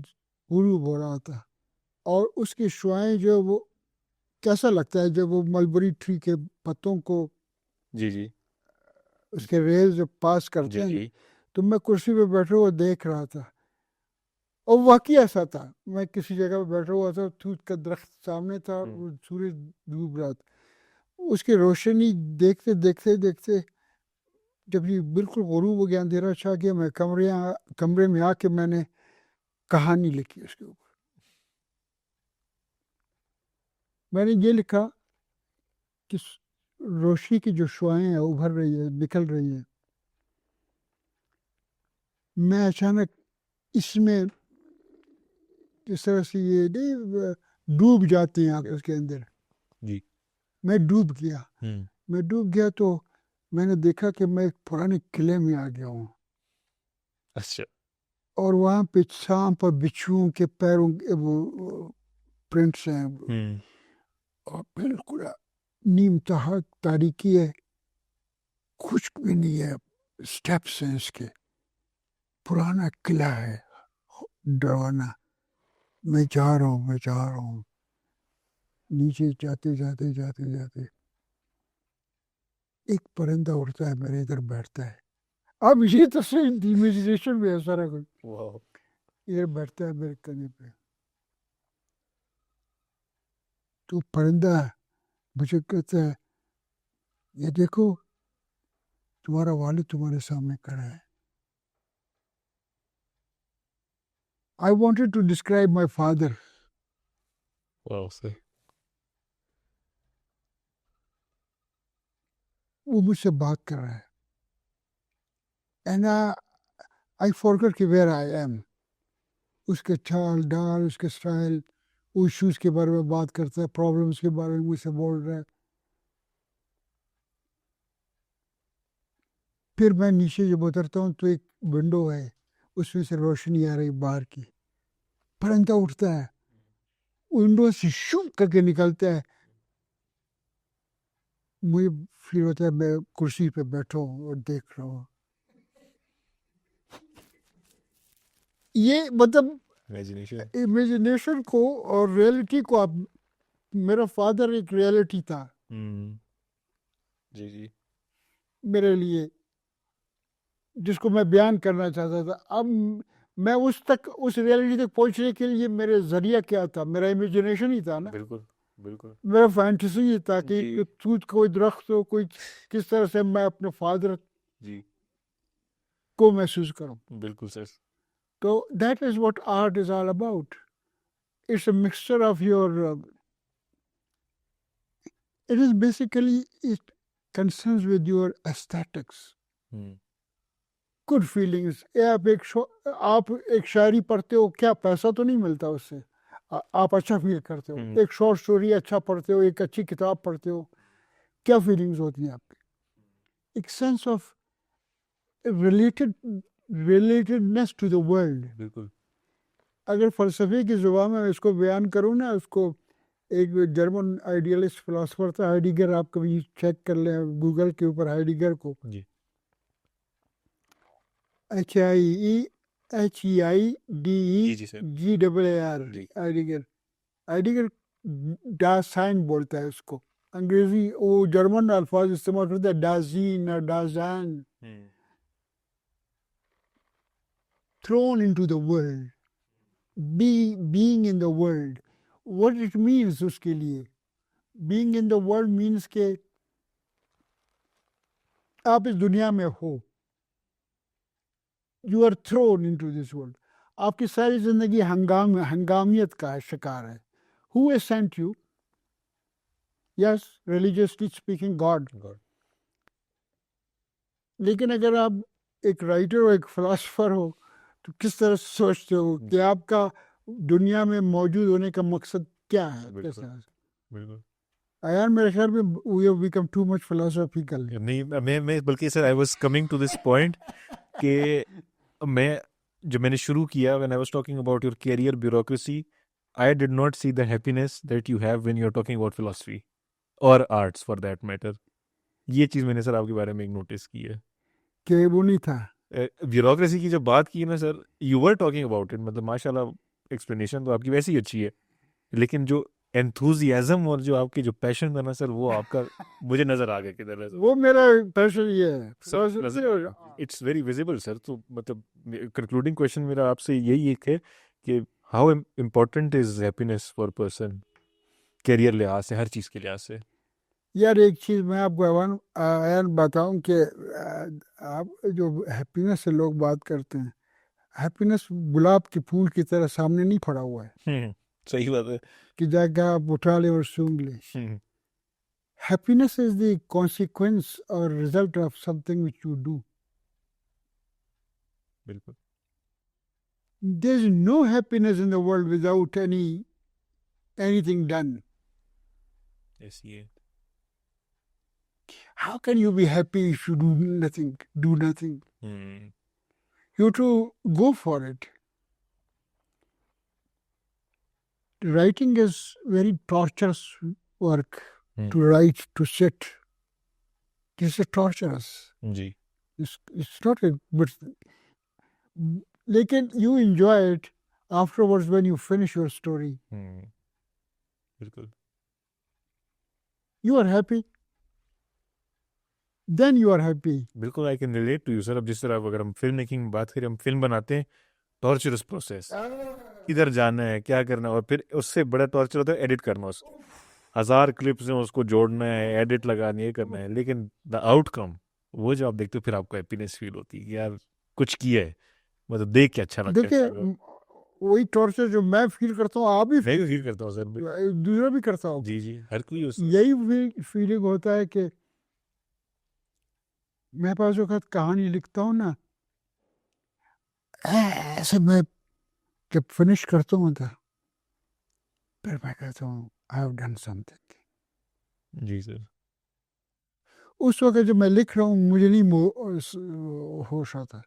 غروب ہو رہا تھا اور اس کی شعائیں جو وہ کیسا لگتا ہے جب وہ ملبری ٹری کے پتوں کو جی اس کے ریز جب پاس کرتے ہیں جی تو میں کرسی پہ بیٹھا ہوا دیکھ رہا تھا اور واقعی ایسا تھا میں کسی جگہ پہ بیٹھا ہوا تھا توت کا درخت سامنے تھا وہ سورج ڈوب رہا تھا اس کی روشنی دیکھتے دیکھتے دیکھتے جب یہ بالکل غروب ہو گیا اندھیرا چھا گیا میں کمرے میں آ کے میں نے کہانی لکھی اس کے اوپر میں نے یہ لکھا کہ روشنی کی جو شعائیں ہیں ابھر رہی ہے نکل رہی ہے میں اچانک اس میں اس طرح سے یہ نہیں ڈوب جاتے ہیں آپ اس کے اندر جی میں ڈوب گیا تو میں نے دیکھا کہ میں ایک پرانے قلعے میں آ گیا ہوں اچھا اور وہاں پہ سانپ اور بچھوؤں کے پیروں وہ پرنٹس ہیں اور بالکل نیم تاریکی ہے خشک بھی نہیں ہے سٹیپس ہیں اس کے پرانا قلعہ ہے ڈرانا میں جا رہا ہوں نیچے جاتے ایک پرندہ اڑتا ہے میرے ادھر بیٹھتا ہے اب یہ تصویر امیجنیشن میں ہے سارا کچھ ادھر بیٹھتا ہے میرے کنے پہ تو پرندہ مجھے کہتا ہے یہ دیکھو تمہارا والد تمہارے سامنے کھڑا ہے I wanted to describe my father. وہ مجھ سے بات کر رہا ہے and I forgot کہ where I am. اس کے چال ڈال اس کے اسٹائل ایشوز کے بارے میں بات کرتا ہے پرابلمس کے بارے میں مجھ سے بول رہا ہے پھر میں نیچے جب اترتا ہوں تو ایک ونڈو ہے اس میں سے روشنی آ رہی باہر کی پرندہ اٹھتا ہے ونڈو سے شو کر کے نکلتا ہے مجھے فیل ہوتا ہے میں کرسی پہ بیٹھا ہوں اور دیکھ رہا ہوں یہ مطلب امیجنیشن کو اور ریئلٹی کو آپ میرا فادر ایک ریئلٹی تھا جی میرے لیے جس کو میں بیان کرنا چاہتا تھا اب میں اس ریئلٹی تک پہنچنے کے لیے میرے ذریعہ کیا تھا میرا امیجنیشن ہی تھا نا بالکل میرا فینٹیسی ہی تھا کہ کوئی درخت ہو کوئی کس طرح سے میں اپنے فادر کو محسوس کروں بالکل سر تو that is what art is all about it's a mixture of your it is basically it concerns with your aesthetics good feelings آپ ایک شاعری پڑھتے ہو کیا پیسہ تو نہیں ملتا اس سے آپ اچھا فیل کرتے ہو ایک شارٹ سٹوری اچھا پڑھتے ہو ایک اچھی کتاب پڑھتے ہو کیا فیلنگز ہوتی ہیں آپ کی ایک sense of relatedness to the world بالکل اگر فلسفے کی زبان میں اس کو بیان کروں نا اس کو ایک جرمن آئیڈیلسٹ فلاسفر تھا ہائیڈگر آپ کبھی چیک کر لیں گوگل کے اوپر ہائیڈگر کو HIEIDEGER ہائیڈگر ڈاسائن بولتا ہے اس کو انگریزی وہ جرمن الفاظ استعمال کرتا ہے ڈازین اور ڈازان thrown into the world, being in the world. What it means اس کے لیے being in the world means کہ آپ اس دنیا میں ہو, you are thrown into this world. آپ کی ساری زندگی ہنگامیت کا شکار ہے. Who has sent you? Yes, religiously speaking, God. لیکن اگر آپ ایک رائٹر ہو, ایک فلاسفر ہو, تو کس طرح سوچتے ہو کہ آپ کا دنیا میں موجود ہونے کا مقصد کیا ہے؟ کس طرح سے ایان میرے خیال میں we have become too much philosophical. نہیں, میں بلکہ sir I was coming to this point کہ جب میں نے شروع کیا when I was talking about your career bureaucracy, I did not see the happiness that you have when you're talking about philosophy or arts for that matter. یہ چیز میں نے سر آپ کے بارے میں ایک نوٹس کی ہے کہ وہ نہیں تھا. بیوروکریسی کی جب بات کی نا sir, you were talking about it, مطلب ماشاء اللہ ایکسپلینیشن تو آپ کی ویسے ہی اچھی ہے, لیکن جو انتھوزیازم اور جو آپ کی جو پیشن تھا نا سر, وہ آپ کا مجھے نظر آ گیا کدھر ہے. وہ میرا پیشن یہ ہے. اٹس ویری ویزیبل سر. تو مطلب کنکلوڈنگ کویشچن میرا آپ سے یہی ایک ہے کہ how important is happiness for person career لحاظ سے, ہر چیز کے لحاظ سے. یار ایک چیز میں آپ کو ایان بتاؤں کہ آپ جو ہیپینس سے لوگ بات کرتے ہیں, ہیپینس گلاب کے پھول کی طرح سامنے نہیں پڑا ہوا ہے صحیح بات ہے کہ جا کے آپ اٹھا لیں اور سونگ لیں. ہیپینس از دی کانسیکوینس اور result of something which you do. بالکل. There is no happiness in the world without anything done. ایسی ہے. How can you be happy if you do nothing? You have to go for it. Writing is very torturous work. To write, to sit. This is torturous. G. It's not but لیکن you enjoy it afterwards when you finish your story. بالکل. You are happy. Then you are happy. بالکل I can relate to you sir. اب جس طرح اگر ہم film making بات کریں, ہم فلم بناتے ہیں, ٹارچرس پروسیس, ادھر جانا ہے, کیا کرنا ہے, اور پھر اس سے بڑا ٹارچر ہوتا ہے ایڈٹ کرنا. اس 1000 کلپس ہیں, اس کو جوڑنا ہے, ایڈٹ لگانی, یہ کرنا ہے, لیکن دا آؤٹ کم وہ جو آپ دیکھتے ہو, پھر آپ کو ہیپینس فیل ہوتی ہے کہ یار کچھ کیا ہے, مطلب دیکھ کے اچھا لگتا ہے. دیکھیں وہی ٹارچر جو میں فیل کرتا ہوں آپ بھی میں بھی فیل کرتا ہوں سر. دوسرا بھی کرتا ہوں. جی جی, ہر کوئی یہی فیلنگ ہوتا ہے کہ میں پاس وقت کہانی لکھتا ہوں نا, ایسے میں جب فنش کرتا ہوں تو پھر میں کہتا ہوں I have done something. جی سر. اس وقت جب میں لکھ رہا ہوں مجھے نہیں ہوش آتا.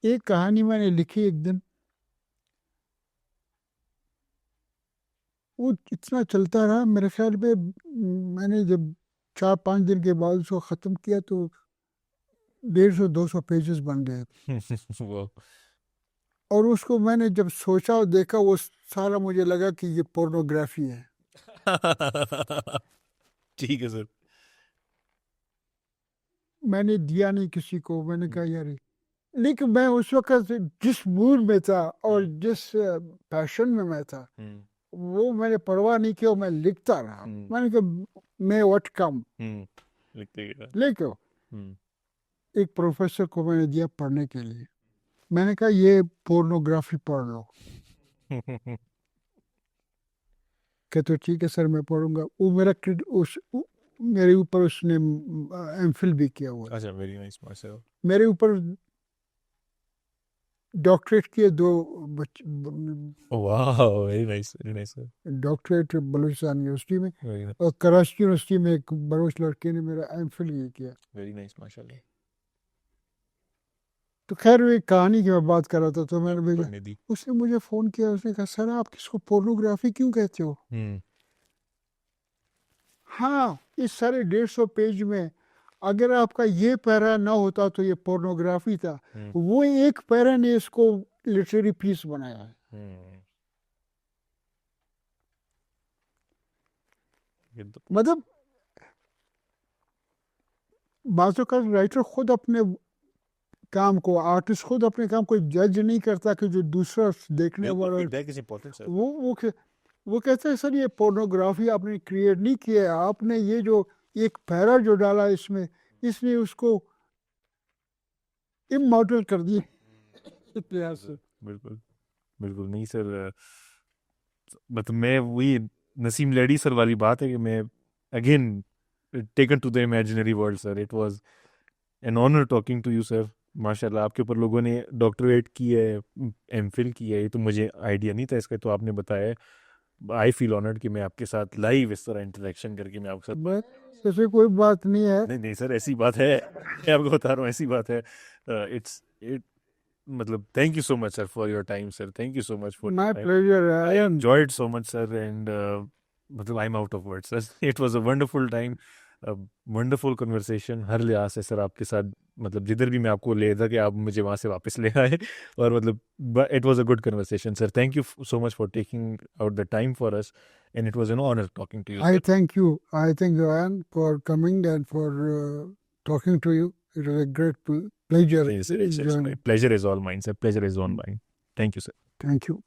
ایک کہانی میں نے لکھی ایک دن, وہ اتنا چلتا رہا, میرے خیال میں نے جب 4-5 دن کے بعد اس کو ختم کیا تو 150-200 پیجز بن گئے. اور اس کو میں نے جب سوچا اور دیکھا, وہ سارا مجھے لگا کہ یہ پورنوگرافی ہے. ٹھیک ہے سر. میں نے دیا نہیں کسی کو, میں نے کہا یار, لیکن میں اس وقت جس موڈ میں تھا اور جس پیشن میں تھا وہ میں نے پرواہ نہیں کیا, میں لکھتا رہا. میں نے کہا میں واٹ کم لکھو. ایک پروفیسر کو میں نے دیا پڑھنے کے لیے, میں نے کہا یہ پورنوگرافی پڑھ لو. کہ تو ٹھیک ہے سر میں پڑھوں گا. وہ میرے اوپر اس نے ایم فل بھی کیا ہوا. اچھا, ویری نائس ماشاء اللہ. میرے اوپر ڈاکٹریٹ کیے 2 بچے. واو, ویری نائس, ویری نائس سر. ڈاکٹریٹ بلوچستان یونیورسٹی میں, اور کراچی یونیورسٹی میں ایک بلوچ لڑکے نے میرا ایم فل یہ کیا. ویری نائس ماشاء اللہ. تو خیر ایک کہانی کی میں بات کر رہا تھا, تو میں نے بھیجا, اس نے مجھے فون کیا, اس نے کہا سر آپ کس کو پورنوگرافی کیوں کہتے ہو؟ ہاں اس سارے 150 پیج میں اگر آپ کا یہ پیرا نہ ہوتا تو یہ پورنوگرافی تھا. وہ ایک پیرا نے اس کو لٹریری پیس بنایا ہے. مطلب بعض اوقات رائٹر خود اپنے کام کو. آرٹسٹ خود اپنے کام کو جج نہیں کرتا کہ جو دوسرا دیکھنے والا feedback is important sir. وہ کہتے ہیں سر یہ پورنوگرافی آپ نے کریٹ نہیں کیا ہے, آپ نے یہ جو ایک پیرا جو ڈالا اس نے اس کو امارٹل کر دی. بالکل بالکل نہیں سر, مطلب میں وہی نسیم لیڈی سر والی بات ہے کہ میں again taken to the imaginary world sir. It was an honour talking to you sir. ماشاء اللہ آپ کے اوپر لوگوں نے ڈاکٹریٹ کی ہے, ایم فل کی ہے, یہ تو مجھے آئیڈیا نہیں تھا اس کا, تو آپ نے بتایا. آئی فیل آنرڈ کہ میں آپ کے ساتھ لائیو اس طرح انٹریکشن کر کے میں آپ کے ساتھ. ایسے کوئی بات نہیں ہے. نہیں سر ایسی بات ہے, میں آپ کو بتا رہا ہوں ایسی بات ہے. مطلب thank you so much sir for your time sir. Thank you so much for My pleasure. I enjoyed so much sir, and مطلب I'm out of words sir. It was a wonderful time, a wonderful conversation. ہر لحاظ سے سر آپ کے ساتھ مطلب جدھر بھی میں آپ کو لے تھا کہ آپ مجھے وہاں سے واپس لے آئے, اور مطلب it was a good conversation sir. Thank you so much for taking out the time for us, and it was an honor talking to you sir. I thank you Ayan for coming and for talking to you. It was a great pleasure. Pleasure is all mine sir. Pleasure is all mine. Thank you sir. Thank you.